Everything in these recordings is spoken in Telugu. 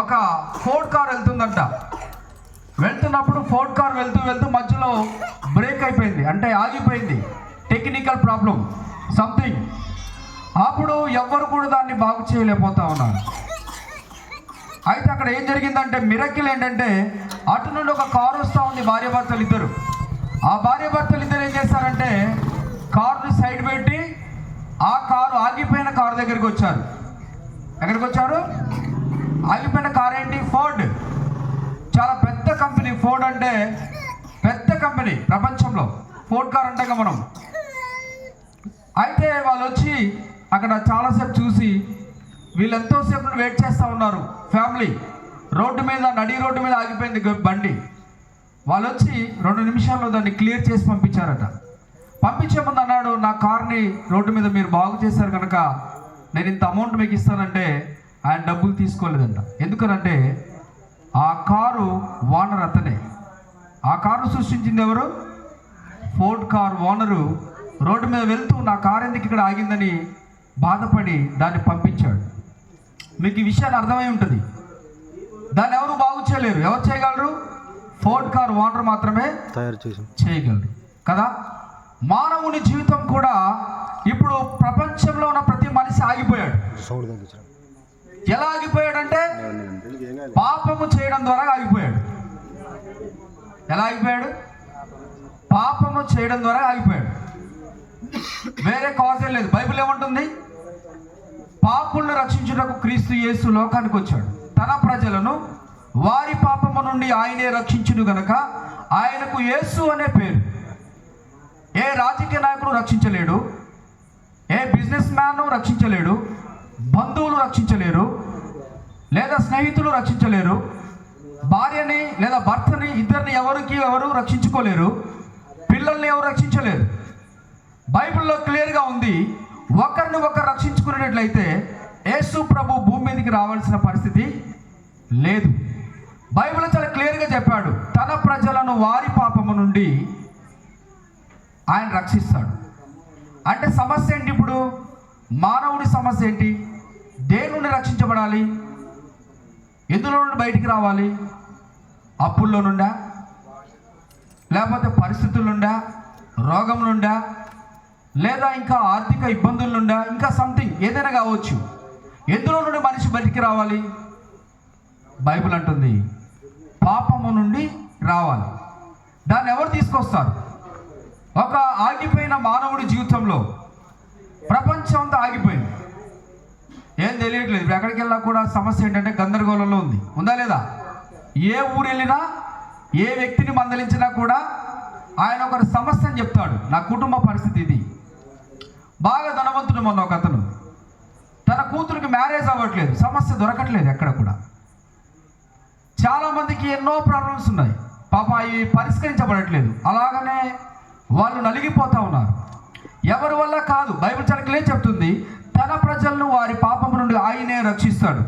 ఒక ఫోర్డ్ కార్ వెళ్తుందంట. వెళ్తున్నప్పుడు ఫోర్డ్ కార్ వెళ్తూ వెళ్తూ మధ్యలో బ్రేక్ అయిపోయింది, అంటే ఆగిపోయింది, టెక్నికల్ ప్రాబ్లం సంథింగ్. అప్పుడు ఎవ్వరు కూడా దాన్ని బాగు చేయలేకపోతా ఉన్నారు. అయితే అక్కడ ఏం జరిగిందంటే మిరకిల్ ఏంటంటే, అటు నుండి ఒక కారు వస్తూ ఉంది, భార్యాభర్తలు ఇద్దరు. ఆ భార్యాభర్తలు ఇద్దరు ఏం చేస్తారంటే కారుని సైడ్ పెట్టి ఆ కారు ఆగిపోయిన కారు దగ్గరికి వచ్చారు. ఎక్కడికి వచ్చారు? ఆగిపోయిన కారు ఏంటి? ఫోర్డ్. చాలా పెద్ద కంపెనీ. ఫోర్డ్ అంటే పెద్ద కంపెనీ ప్రపంచంలో, ఫోర్డ్ కార్ అంటే మనం. అయితే వాళ్ళు వచ్చి అక్కడ చాలాసేపు చూసి, వీళ్ళు ఎంతోసేపు వెయిట్ చేస్తూ ఉన్నారు. ఫ్యామిలీ రోడ్డు మీద, నడి రోడ్డు మీద ఆగిపోయింది బండి. వాళ్ళు వచ్చి 2 నిమిషాల్లో దాన్ని క్లియర్ చేసి పంపించారట. పంపించే ముందు అన్నాడు, నా కార్ని రోడ్డు మీద మీరు బాగు చేశారు కనుక నేను ఇంత అమౌంట్ మీకు ఇస్తానంటే ఆయన డబ్బులు తీసుకోలేదంట. ఎందుకనంటే ఆ కారు ఓనర్ అతనే. ఆ కారు సృష్టించింది ఎవరు? Ford car owner. రోడ్డు మీద వెళ్తూ నా కారు ఎందుకు ఇక్కడ ఆగిందని బాధపడి దాన్ని పంపించాడు. మీకు ఈ విషయాన్ని అర్థమై ఉంటుంది. దాన్ని ఎవరు బాగు చేయలేరు. ఎవరు చేయగలరు? ఫోర్డ్ కార్ ఓనర్ మాత్రమే తయారు చేయగలరు కదా. మానవుని జీవితం కూడా ఇప్పుడు ప్రపంచంలో ఉన్న ప్రతి మనిషి ఆగిపోయాడు. ఎలా ఆగిపోయాడంటే పాపము చేయడం ద్వారా ఆగిపోయాడు. ఎలా ఆగిపోయాడు? పాపము చేయడం ద్వారా ఆగిపోయాడు. వేరే కాజే లేదు. బైబిల్ ఏమంటుంది? పాపులను రక్షించుటకు క్రీస్తు యేసు లోకానికి వచ్చాడు, తన ప్రజలను వారి పాపము నుండి ఆయనే రక్షించును గనక ఆయనకు యేసు అనే పేరు. ఏ రాజకీయ నాయకుడు రక్షించలేడు, ఏ బిజినెస్ మ్యాన్ రక్షించలేడు, బంధువులు రక్షించలేరు, లేదా స్నేహితులు రక్షించలేరు, భార్యని లేదా భర్తని, ఇద్దరిని ఎవరు రక్షించుకోలేరు, పిల్లల్ని ఎవరు రక్షించలేరు. బైబిల్లో క్లియర్గా ఉంది, ఒకరిని ఒకరు రక్షించుకునేటట్లయితే యేసు ప్రభు భూమి మీదకి రావాల్సిన పరిస్థితి లేదు. బైబిల్ చాలా క్లియర్గా చెప్పాడు, తన ప్రజలను వారి పాపము నుండి ఆయన రక్షిస్తాడు. అంటే సమస్య ఏంటి? ఇప్పుడు మానవుడి సమస్య ఏంటి? దేని నుండి రక్షించబడాలి? ఎందులో నుండి బయటికి రావాలి? అప్పుల్లో నుండా, లేకపోతే పరిస్థితుల నుండా, రోగం నుండా, లేదా ఇంకా ఆర్థిక ఇబ్బందుల నుండా, ఇంకా సంథింగ్ ఏదైనా కావచ్చు. ఎందులో నుండి మనిషి బయటికి రావాలి? బైబిల్ అంటుంది పాపము నుండి రావాలి. దాన్ని ఎవరు తీసుకొస్తారు? ఒక ఆగిపోయిన మానవుడి జీవితంలో ప్రపంచం అంతా ఆగిపోయింది, ఏం తెలియట్లేదు. ఇప్పుడు ఎక్కడికి వెళ్ళినా కూడా సమస్య ఏంటంటే గందరగోళంలో ఉంది. ఉందా లేదా? ఏ ఊరు వెళ్ళినా, ఏ వ్యక్తిని మందలించినా కూడా ఆయన ఒకరి సమస్యని చెప్తాడు. నా కుటుంబ పరిస్థితి ఇది. బాగా ధనవంతుడు. మొన్న ఒక అతను, తన కూతురికి మ్యారేజ్ అవ్వట్లేదు, సమస్య దొరకట్లేదు ఎక్కడ కూడా. చాలామందికి ఎన్నో ప్రాబ్లమ్స్ ఉన్నాయి, పాప అవి పరిష్కరించబడట్లేదు. అలాగనే వాళ్ళు నలిగిపోతూ ఉన్నారు. ఎవరి వల్ల కాదు. బైబిల్ చాలా క్లియర్ చెప్తుంది, తన ప్రజలను వారి పాపము నుండి ఆయనే రక్షిస్తాడు.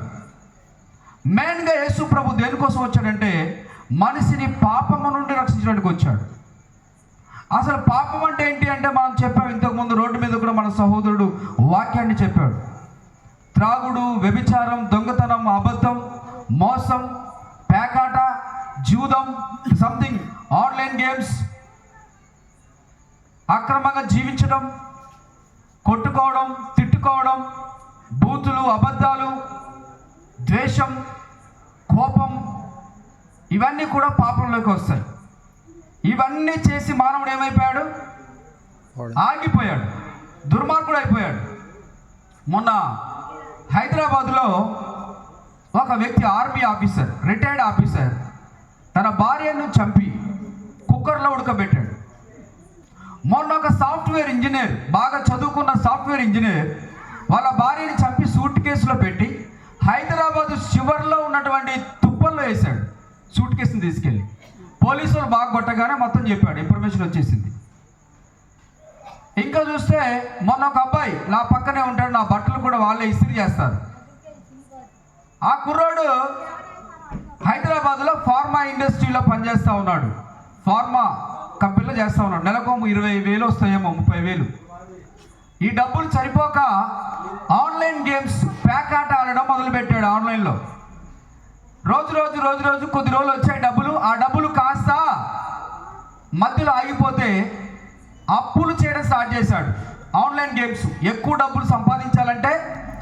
మెయిన్గా యేసు ప్రభు దేనికోసం వచ్చాడంటే మనిషిని పాపము నుండి రక్షించడానికి వచ్చాడు. అసలు పాపం అంటే ఏంటి అంటే మనం చెప్పాం ఇంతకుముందు, రోడ్డు మీద కూడా మన సహోదరుడు వాక్యాన్ని చెప్పాడు. త్రాగుడు, వ్యభిచారం, దొంగతనం, అబద్ధం, మోసం, పేకాట, జూదం, సంథింగ్, ఆన్లైన్ గేమ్స్, అక్రమంగా జీవించడం, కొట్టుకోవడం, తిట్టుకోవడం, బూతులు, అబద్ధాలు, ద్వేషం, కోపం, ఇవన్నీ కూడా పాపంలోకి వస్తాయి. ఇవన్నీ చేసి మానవుడు ఏమైపోయాడు? ఆగిపోయాడు, దుర్మార్గుడు అయిపోయాడు. మొన్న హైదరాబాద్లో ఒక వ్యక్తి, ఆర్మీ ఆఫీసర్, రిటైర్డ్ ఆఫీసర్, తన భార్యను చంపి కుక్కర్లో ఉడకబెట్టాడు. మొన్న ఒక సాఫ్ట్వేర్ ఇంజనీర్, బాగా చదువుకున్న సాఫ్ట్వేర్ ఇంజనీర్, వాళ్ళ భార్యని చంపి సూట్ కేసులో పెట్టి హైదరాబాద్ చివర్లో ఉన్నటువంటి తుప్పల్లో వేశాడు. సూట్ కేసుని తీసుకెళ్ళి పోలీసులు బాగా కొట్టగానే మొత్తం చెప్పాడు, ఇన్ఫర్మేషన్ వచ్చేసింది. ఇంకా చూస్తే మొన్న ఒక అబ్బాయి నా పక్కనే ఉంటాడు, నా బట్టలు కూడా వాళ్ళే ఇస్త్రీ చేస్తారు. ఆ కుర్రాడు హైదరాబాద్లో ఫార్మా ఇండస్ట్రీలో పనిచేస్తూ ఉన్నాడు. ఫార్మా కంపెనీలో చేస్తూ ఉన్నాడు. నెలకు 20,000 వస్తాయేమో, 30,000. ఈ డబ్బులు సరిపోక ఆన్లైన్ గేమ్స్, ప్యాక్ ఆట ఆడడం మొదలుపెట్టాడు ఆన్లైన్లో. రోజు కొద్ది రోజులు వచ్చాయి డబ్బులు. ఆ డబ్బులు కాస్త మధ్యలో ఆగిపోతే అప్పులు చేయడం స్టార్ట్ చేశాడు. Online games. ఎక్కువ డబ్బులు సంపాదించాలంటే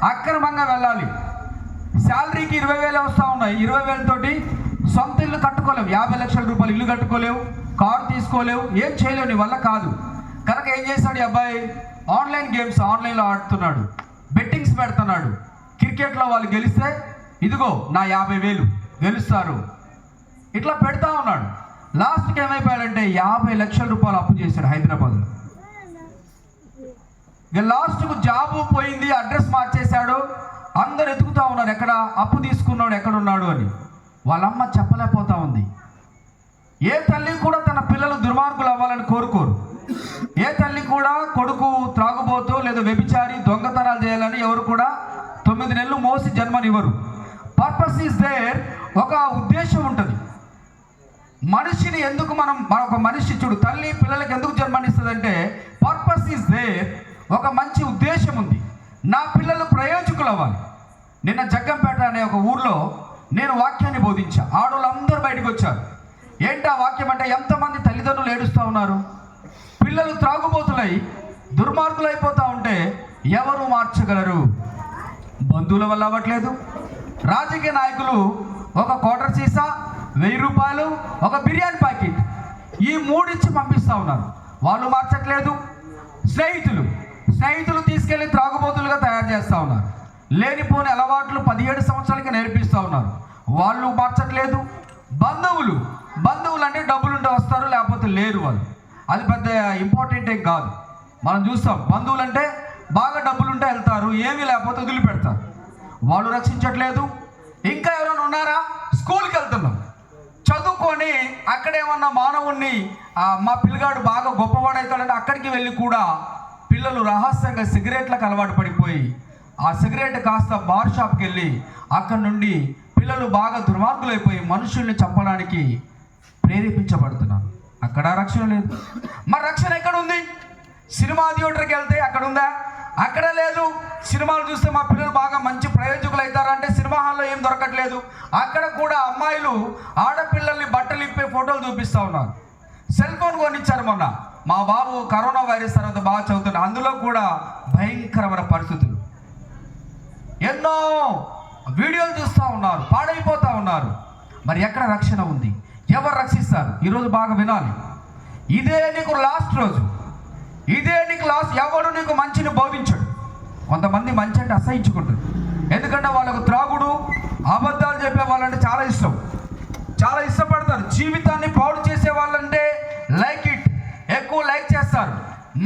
అక్రమంగా వెళ్ళాలి. శాలరీకి 20,000 వస్తూ ఉన్నాయి. 20,000 తోటి సొంత ఇల్లు కట్టుకోలేవు. 50 లక్షల రూపాయలు ఇల్లు కట్టుకోలేవు, కారు తీసుకోలేవు, ఏం చేయలేవు, నీ వల్ల కాదు. కనుక ఏం చేశాడు ఈ అబ్బాయి? ఆన్లైన్ గేమ్స్ ఆన్లైన్లో ఆడుతున్నాడు, బెట్టింగ్స్ పెడుతున్నాడు. క్రికెట్లో వాళ్ళు గెలిస్తే ఇదిగో నా 50,000 గెలుస్తారు, ఇట్లా పెడతా ఉన్నాడు. లాస్ట్కి ఏమైపోయాడంటే 50 లక్షల రూపాయలు అప్పు చేశాడు హైదరాబాద్లో. ఇక లాస్ట్కు జాబు పోయింది, అడ్రస్ మార్చేశాడు. అందరు ఎతుకుతా ఉన్నారు ఎక్కడ అప్పు తీసుకున్నాడు, ఎక్కడున్నాడు అని. వాళ్ళమ్మ చెప్పలేకపోతా ఉంది. ఏ తల్లి కూడా తన పిల్లలు దుర్మార్గులు అవ్వాలని కోరుకోరు. ఏ తల్లి కూడా కొడుకు త్రాగుబోతూ లేదా వ్యభిచారి దొంగతనాలు చేయాలని ఎవరు కూడా 9 నెలలు మోసి జన్మనివ్వరు. Purpose is there. ఒక ఉద్దేశం ఉంటుంది. మనిషిని ఎందుకు ఒక మనిషి చూడు, తల్లి పిల్లలకి ఎందుకు జన్మనిస్తుందంటే పర్పస్ ఈజ్ దేర్. ఒక మంచి ఉద్దేశం ఉంది. నా పిల్లలు ప్రయోజకులు అవ్వాలి. నిన్న జగ్గంపేట అనే ఒక ఊర్లో నేను వాక్యాన్ని బోధించా. ఆడవాళ్ళందరూ బయటకు వచ్చారు. ఏంటి ఆ వాక్యం అంటే, ఎంతమంది తల్లిదండ్రులు ఏడుస్తూ ఉన్నారు, పిల్లలు త్రాగుబోతులై దుర్మార్గులు అయిపోతూ ఉంటే ఎవరు మార్చగలరు? బంధువుల వల్ల అవ్వట్లేదు. రాజకీయ నాయకులు ఒక క్వార్టర్ సీసా, 1000 రూపాయలు, ఒక బిర్యానీ ప్యాకెట్, ఈ 3 ఇచ్చి పంపిస్తూ ఉన్నారు. వాళ్ళు మార్చట్లేదు. స్నేహితులు తీసుకెళ్లి త్రాగుబోతులుగా తయారు చేస్తూ ఉన్నారు. లేనిపోని అలవాట్లు 17 సంవత్సరాలకి నేర్పిస్తూ ఉన్నారు. వాళ్ళు మార్చట్లేదు. బంధువులు అంటే డబ్బులుంటే వస్తారు, లేకపోతే లేరు. వాళ్ళు అది పెద్ద ఇంపార్టెంట్ ఏం కాదు. మనం చూస్తాం బంధువులు అంటే బాగా డబ్బులుంటే వెళ్తారు, ఏమీ లేకపోతే వదిలిపెడతారు. వాళ్ళు రక్షించట్లేదు. ఇంకా ఎవరైనా ఉన్నారా? స్కూల్కి వెళ్తున్నాం, చదువుకొని అక్కడేమన్నా మానవుణ్ణి మా పిల్లగాడు బాగా గొప్పవాడవుతాడంటే అక్కడికి వెళ్ళి కూడా పిల్లలు రహస్యంగా సిగరెట్లకు అలవాటు పడిపోయి ఆ సిగరెట్ కాస్త బార్ షాప్కి వెళ్ళి అక్కడి నుండి పిల్లలు బాగా దుర్మార్గులైపోయి మనుషుల్ని చంపడానికి ప్రేరేపించబడుతున్నారు. అక్కడ రక్షణ లేదు. మరి రక్షణ ఎక్కడ ఉంది? సినిమా థియేటర్కి వెళ్తే అక్కడ ఉందా? అక్కడ లేదు. సినిమాలు చూస్తే మా పిల్లలు బాగా మంచి ప్రయోజకులు అవుతారంటే సినిమా హాల్లో ఏం దొరకట్లేదు. అక్కడ కూడా అమ్మాయిలు ఆడపిల్లల్ని బట్టలు ఇప్పే ఫోటోలు చూపిస్తూ ఉన్నారు. సెల్ ఫోన్ కొనిచ్చారు మొన్న. మా బాబు కరోనా వైరస్ తర్వాత బాగా చదువుతున్నారు. అందులో కూడా భయంకరమైన పరిస్థితులు, ఎన్నో వీడియోలు చూస్తూ ఉన్నారు, పాడైపోతూ ఉన్నారు. మరి ఎక్కడ రక్షణ ఉంది? ఎవరు రక్షిస్తారు? ఈరోజు బాగా వినాలి. ఇదే నీకు లాస్ట్ రోజు, ఇదే నీకు లాస్ట్. ఎవరు నీకు మంచిని బోధించడు. కొంతమంది మంచి అంటే అసహించుకుంటారు. ఎందుకంటే వాళ్ళకు త్రాగుడు, అబద్ధాలు చెప్పే వాళ్ళంటే చాలా ఇష్టం, చాలా ఇష్టపడతారు. జీవితాన్ని పాడు చేసే వాళ్ళంటే ఎక్కువ లైక్ చేస్తారు.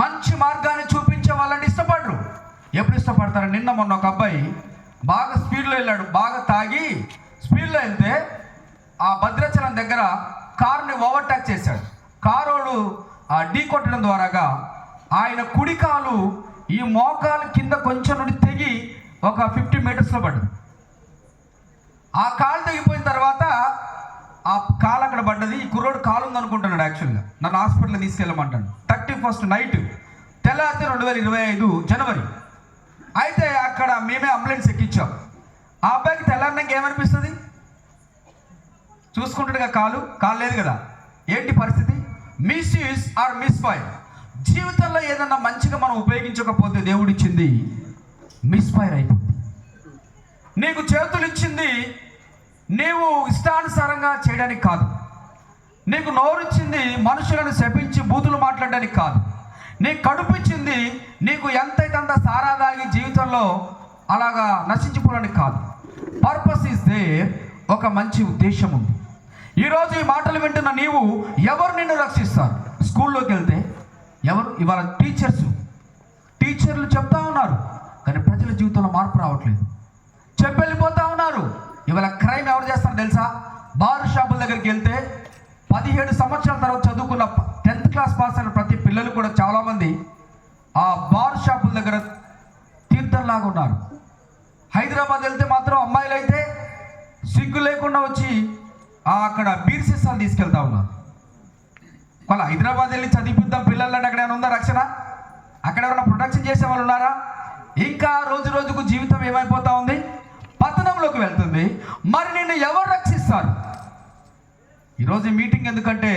మంచి మార్గాన్ని చూపించే వాళ్ళని ఇష్టపడరు. ఎప్పుడు ఇష్టపడతారు? నిన్న మొన్న ఒక అబ్బాయి బాగా స్పీడ్లో వెళ్ళాడు, బాగా తాగి స్పీడ్లో వెళ్తే ఆ భద్రాచలం దగ్గర కారుని ఓవర్టేక్ చేశాడు. కారోడు ఢీ కొట్టడం ద్వారాగా ఆయన కుడికాలు ఈ మోకాలు కింద కొంచెం నుండి తెగి ఒక 50 మీటర్స్లో పడ్డది. ఆ కాలు తెగిపోయిన తర్వాత ఆ కాలు అక్కడ పడ్డది. ఈ కుర్రోడు కాలు ఉందనుకుంటున్నాడు. యాక్చువల్గా నన్ను హాస్పిటల్కి తీసుకెళ్ళమంటాడు. 31st నైట్, తెల్లారితే 2025 జనవరి. అయితే అక్కడ మేమే అంబులెన్స్ ఎక్కించాం. ఆ అబ్బాయికి తెల్లారినాక ఏమనిపిస్తుంది? చూసుకుంటాడుగా, కాలు లేదు కదా. ఏంటి పరిస్థితి? Misuse or misfire. జీవితంలో ఏదన్నా మంచిగా మనం ఉపయోగించకపోతే దేవుడిచ్చింది మిస్ఫైర్ అయిపోతుంది. నీకు చేతులు ఇచ్చింది నీవు ఇష్టానుసారంగా చేయడానికి కాదు. నీకు నోరిచ్చింది మనుషులను శపించి బూతులు మాట్లాడడానికి కాదు. నీకు కడుపు ఇచ్చింది నీకు ఎంతైతే అంత సారా తాగి జీవితంలో అలాగా నశించిపోవడానికి కాదు. Purpose is there. ఒక మంచి ఉద్దేశం ఉంది. ఈరోజు ఈ మాటలు వింటున్న నీవు, ఎవరు నిన్ను రక్షిస్తారు? స్కూల్లోకి వెళ్తే ఎవరు? ఇవాళ టీచర్లు చెప్తా ఉన్నారు, కానీ ప్రజల జీవితంలో మార్పు రావట్లేదు. చెప్పెళ్ళిపోతా ఉన్నారు. ఇవాళ క్రైమ్ ఎవరు చేస్తారో తెలుసా? బార్ షాపుల దగ్గరికి వెళ్తే 17 సంవత్సరాల తర్వాత చదువుకున్న 10th క్లాస్ పాస్ అయిన ప్రతి పిల్లలు కూడా చాలామంది ఆ బార్ షాపుల దగ్గర తీర్థంలాగా ఉన్నారు. హైదరాబాద్ వెళ్తే మాత్రం అమ్మాయిలు అయితే సిగ్గు లేకుండా వచ్చి అక్కడ బీర్ సీసాలు తీసుకెళ్తా ఉన్నారు. వాళ్ళ హైదరాబాద్ వెళ్ళి చదివిద్దాం పిల్లలంటే అక్కడ ఏమైనా ఉందా రక్షణ? అక్కడ ఎవరైనా ప్రొటెక్షన్ చేసే వాళ్ళు ఉన్నారా? ఇంకా రోజు రోజుకు జీవితం ఏమైపోతా ఉంది? పతనంలోకి వెళ్తుంది. అంటుంది, మరి నిన్ను ఎవరు రక్షిస్తారు? ఈరోజు ఈ మీటింగ్ ఎందుకంటే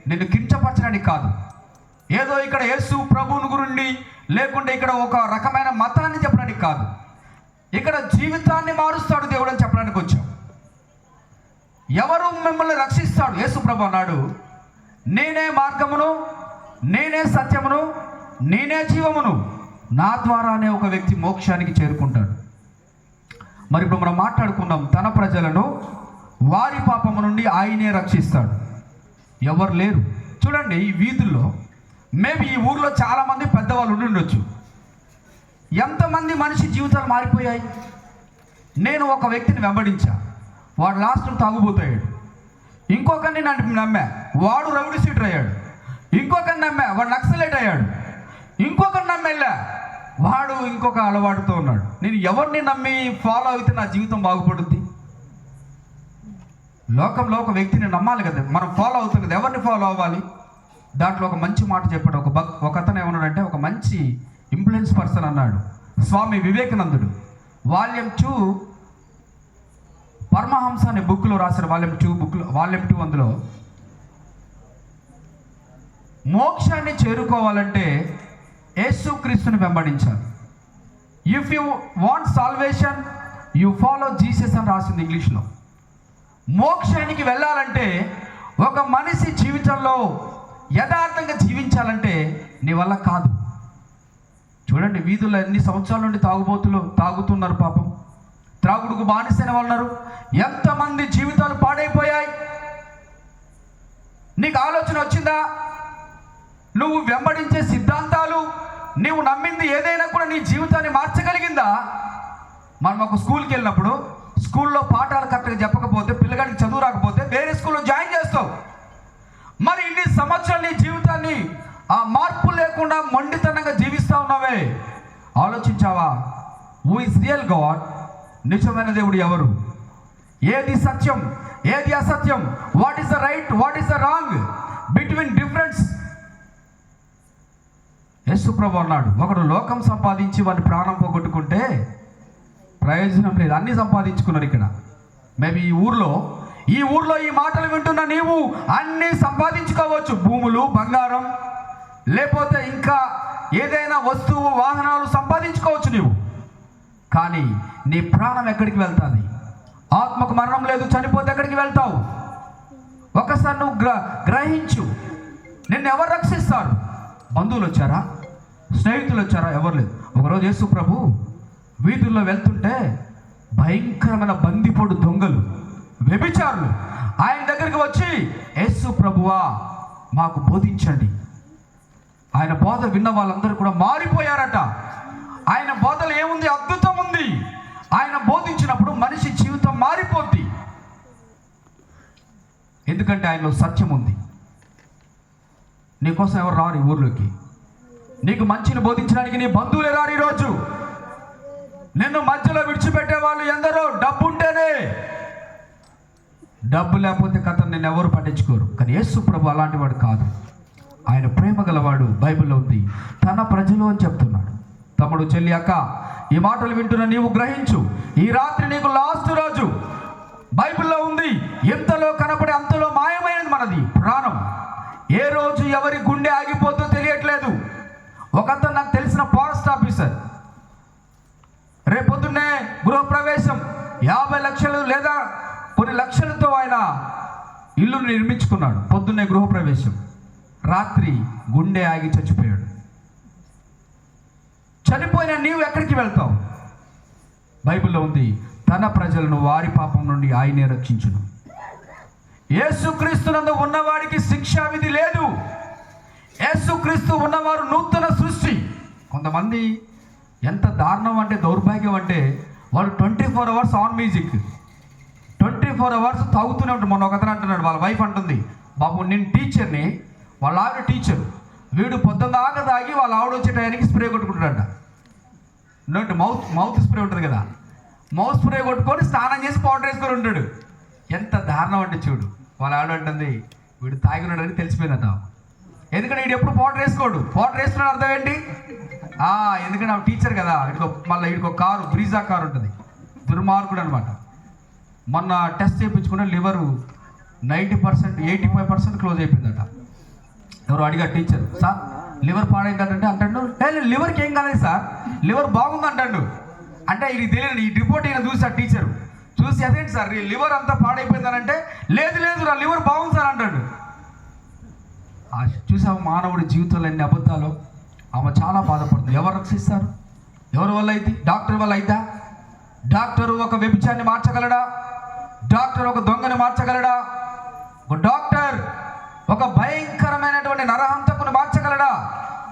నిన్ను కించపరచడానికి కాదు, ఏదో ఇక్కడ యేసు ప్రభువుని గురించి లేకుంటే ఇక్కడ ఒక రకమైన మతాన్ని చెప్పడానికి కాదు, ఇక్కడ జీవితాన్ని మారుస్తాడు దేవుడు అని చెప్పడానికి వచ్చాం. ఎవరు మిమ్మల్ని రక్షిస్తాడు? యేసు ప్రభు అన్నాడు, నేనే మార్గమును, నేనే సత్యమును, నేనే జీవమును, నా ద్వారానే ఒక వ్యక్తి మోక్షానికి చేరుకుంటాడు. మరి ఇప్పుడు మనం మాట్లాడుకున్నాం, తన ప్రజలను వారి పాపము నుండి ఆయనే రక్షిస్తాడు. ఎవరు లేరు. చూడండి, ఈ వీధుల్లో మేబీ ఈ ఊర్లో చాలామంది పెద్దవాళ్ళు ఉండి ఉండొచ్చు. ఎంతమంది మనిషి జీవితాలు మారిపోయాయి. నేను ఒక వ్యక్తిని వెంబడించా, వాడు లాస్ట్ తాగుబోతాడు. ఇంకొకరిని నమ్మా, వాడు రౌడీ సీటర్ అయ్యాడు. ఇంకొకరిని నమ్మా, వాడు నక్సలైట్ అయ్యాడు. ఇంకొకరిని నమ్మేళ్ళా, వాడు ఇంకొక అలవాటుతో ఉన్నాడు. నేను ఎవరిని నమ్మి ఫాలో అయితే నా జీవితం బాగుపడుద్ది? లోకంలో ఒక వ్యక్తిని నమ్మాలి కదా, మనం ఫాలో అవుతాం కదా. ఎవరిని ఫాలో అవ్వాలి? దాంట్లో ఒక మంచి మాట చెప్పాడు. ఒక అతను ఏమన్నాడంటే, ఒక మంచి ఇన్ఫ్లుయెన్స్ పర్సన్ అన్నాడు, స్వామి వివేకానందుడు. వాల్యూమ్ 2 పరమహంస అనే బుక్లో రాశారు. వాల్యూమ్ 2 అందులో మోక్షాన్ని చేరుకోవాలంటే యేసుక్రీస్తుని వెంబడించాలి. If you want salvation you follow Jesus అని రాసింది ఇంగ్లీష్లో. మోక్షానికి వెళ్ళాలంటే, ఒక మనిషి జీవితంలో యథార్థంగా జీవించాలంటే నీ వల్ల కాదు. చూడండి, వీధుల్లో ఎన్ని సంవత్సరాల నుండి తాగుబోతులు తాగుతున్నారు. పాపం, త్రాగుడుకు బానిసైన వాళ్ళు ఉన్నారు. ఎంతమంది జీవితాలు పాడైపోయాయి. నీకు ఆలోచన వచ్చిందా? నువ్వు వెంబడించే సిద్ధాంతాలు, నువ్వు నమ్మింది ఏదైనా కూడా నీ జీవితాన్ని మార్చగలిగిందా? మనం ఒక స్కూల్కి వెళ్ళినప్పుడు స్కూల్లో పాఠాలు కరెక్ట్గా చెప్పకపోతే, పిల్లగాడికి చదువు రాకపోతే వేరే స్కూల్లో జాయిన్ చేస్తావు. మరి ఇన్ని సంవత్సరాలు నీ జీవితాన్ని ఆ మార్పు లేకుండా మొండితనంగా జీవిస్తూ ఉన్నావే, ఆలోచించావా? Who is real God? నిజమైన దేవుడు ఎవరు? ఏది సత్యం, ఏది అసత్యం? What is the right, what is the wrong, between difference? యేసు ప్రభు అన్నాడు, ఒకడు లోకం సంపాదించి వాడి ప్రాణం పోగొట్టుకుంటే ప్రయోజనం లేదు. అన్నీ సంపాదించుకున్నారు ఇక్కడ. మేబీ ఈ ఊర్లో ఈ మాటలు వింటున్న నీవు అన్నీ సంపాదించుకోవచ్చు, భూములు, బంగారం, లేకపోతే ఇంకా ఏదైనా వస్తువు, వాహనాలు సంపాదించుకోవచ్చు నీవు. కానీ నీ ప్రాణం ఎక్కడికి వెళ్తుంది? ఆత్మకు మరణం లేదు, చనిపోతే ఎక్కడికి వెళ్తావు? ఒకసారి నువ్వు గ్రహించు. నిన్ను ఎవరు రక్షిస్తారు? బంధువులు వచ్చారా? స్నేహితులు వచ్చారా? ఎవరు లేదు. ఒకరోజు యేసు ప్రభు వీధుల్లో వెళ్తుంటే భయంకరమైన బందిపోడు దొంగలు, వ్యభిచారులు ఆయన దగ్గరికి వచ్చి, యేసు ప్రభువా మాకు బోధించండి. ఆయన బోధ విన్న వాళ్ళందరూ కూడా మారిపోయారట. ఆయన బోధలో ఏముంది? అద్భుతం ఉంది. ఆయన బోధించినప్పుడు మనిషి జీవితం మారిపోద్ది. ఎందుకంటే ఆయనలో సత్యం ఉంది. నీకోసం ఎవరు రారు ఈ ఊర్లోకి. నీకు మంచిని బోధించడానికి నీ బంధువులే రారు. ఈరోజు నిన్ను మధ్యలో విడిచిపెట్టే వాళ్ళు ఎందరో. డబ్బు ఉంటేనే, డబ్బు లేకపోతే కథ నిన్ను ఎవరు పట్టించుకోరు. కానీ యేసు ప్రభు అలాంటి వాడు కాదు. ఆయన ప్రేమ గలవాడు. బైబిల్లో ఉంది, తన ప్రజలు అని చెప్తున్నాడు. తమ్ముడు, చెల్లి, అక్క, ఈ మాటలు వింటున్న నీవు గ్రహించు. ఈ రాత్రి నీకు లాస్ట్ రోజు. బైబిల్లో ఉంది, ఎంతలో కనపడే అంతలో మాయమైనది మనది ప్రాణం. ఏ రోజు ఎవరి గుండె ఆగిపోతుందో తెలియట్లేదు. ఒకతను నాకు తెలిసిన ఫారెస్ట్ ఆఫీసర్, రేపొద్దున్నే గృహప్రవేశం 50 లక్షలు లేదా కొన్ని లక్షలతో ఆయన ఇల్లును నిర్మించుకున్నాడు. పొద్దున్నే గృహప్రవేశం, రాత్రి గుండె ఆగి చచ్చిపోయాడు. చనిపోయిన నీవు ఎక్కడికి వెళ్తావు? బైబిల్లో ఉంది, తన ప్రజలను వారి పాపం నుండి ఆయనే రక్షించును. యేసుక్రీస్తునందు ఉన్నవాడికి శిక్షా విధి లేదు. యేసుక్రీస్తు ఉన్నవారు నూతన సృష్టి. కొంతమంది ఎంత దారుణం అంటే, దౌర్భాగ్యం అంటే, వాళ్ళు 24 అవర్స్ ఆన్ మ్యూజిక్, 24 అవర్స్ తాగుతూనే ఉంటారు. మొన్న ఒకతను అంటున్నాడు, వాళ్ళ వైఫ్ అంటుంది, బాబు నేను టీచర్ని, వాళ్ళ ఆవిడ టీచర్, వీడు పొద్దున్న దాకా తాగి వాళ్ళ ఆవిడ వచ్చే టైంకి స్ప్రే కొట్టుకుంటాడంట. నోటి మౌత్ స్ప్రే ఉంటుంది కదా, మౌత్ స్ప్రే కొట్టుకొని స్నానం చేసి పౌడర్ వేసుకొని ఉంటాడు. ఎంత దారుణం అంటే చూడు. వాళ్ళ ఆవిడ అంటుంది, వీడు తాగినాడని తెలిసిపోయిందట. ఎందుకంటే వీడు ఎప్పుడు పౌడర్ వేసుకోడు. పౌడర్ వేసుకున్నాడు అర్థం ఏంటి? ఎందుకంటే ఆమె టీచర్ కదా. మళ్ళీ వీడికి ఒక కారు, బ్రీజా కారు ఉంటుంది. దుర్మార్గుడు అనమాట. మొన్న టెస్ట్ చేయించుకున్న లివరు 90%, 85% క్లోజ్ అయిపోయిందట. ఎవరు అడిగారు టీచర్, సార్ లివర్ పాడైందంటే అంటాడు, లివర్కి ఏం కాలేదు సార్, లివర్ బాగుంది అంటాడు. అంటే ఇది తెలియదు, ఈ రిపోర్ట్ అయినా చూసారు టీచరు. చూసి అదేంటి సార్ లివర్ అంతా పాడైపోయిందనంటే, లేదు నా లివర్ బాగుంది సార్ అంటాడు. చూసాము మానవుడి జీవితంలో ఎన్ని అబద్ధాలు. ఆమె చాలా బాధపడుతుంది. ఎవరు రక్షిస్తారు? ఎవరి వల్ల అయితే? డాక్టర్ వల్ల అయితా? డాక్టరు ఒక వ్యభిచారిని మార్చగలడా? డాక్టర్ ఒక దొంగని మార్చగలడా? ఒక డాక్టర్ ఒక భయంకరమైనటువంటి నరహంతకుని మార్చగలడా?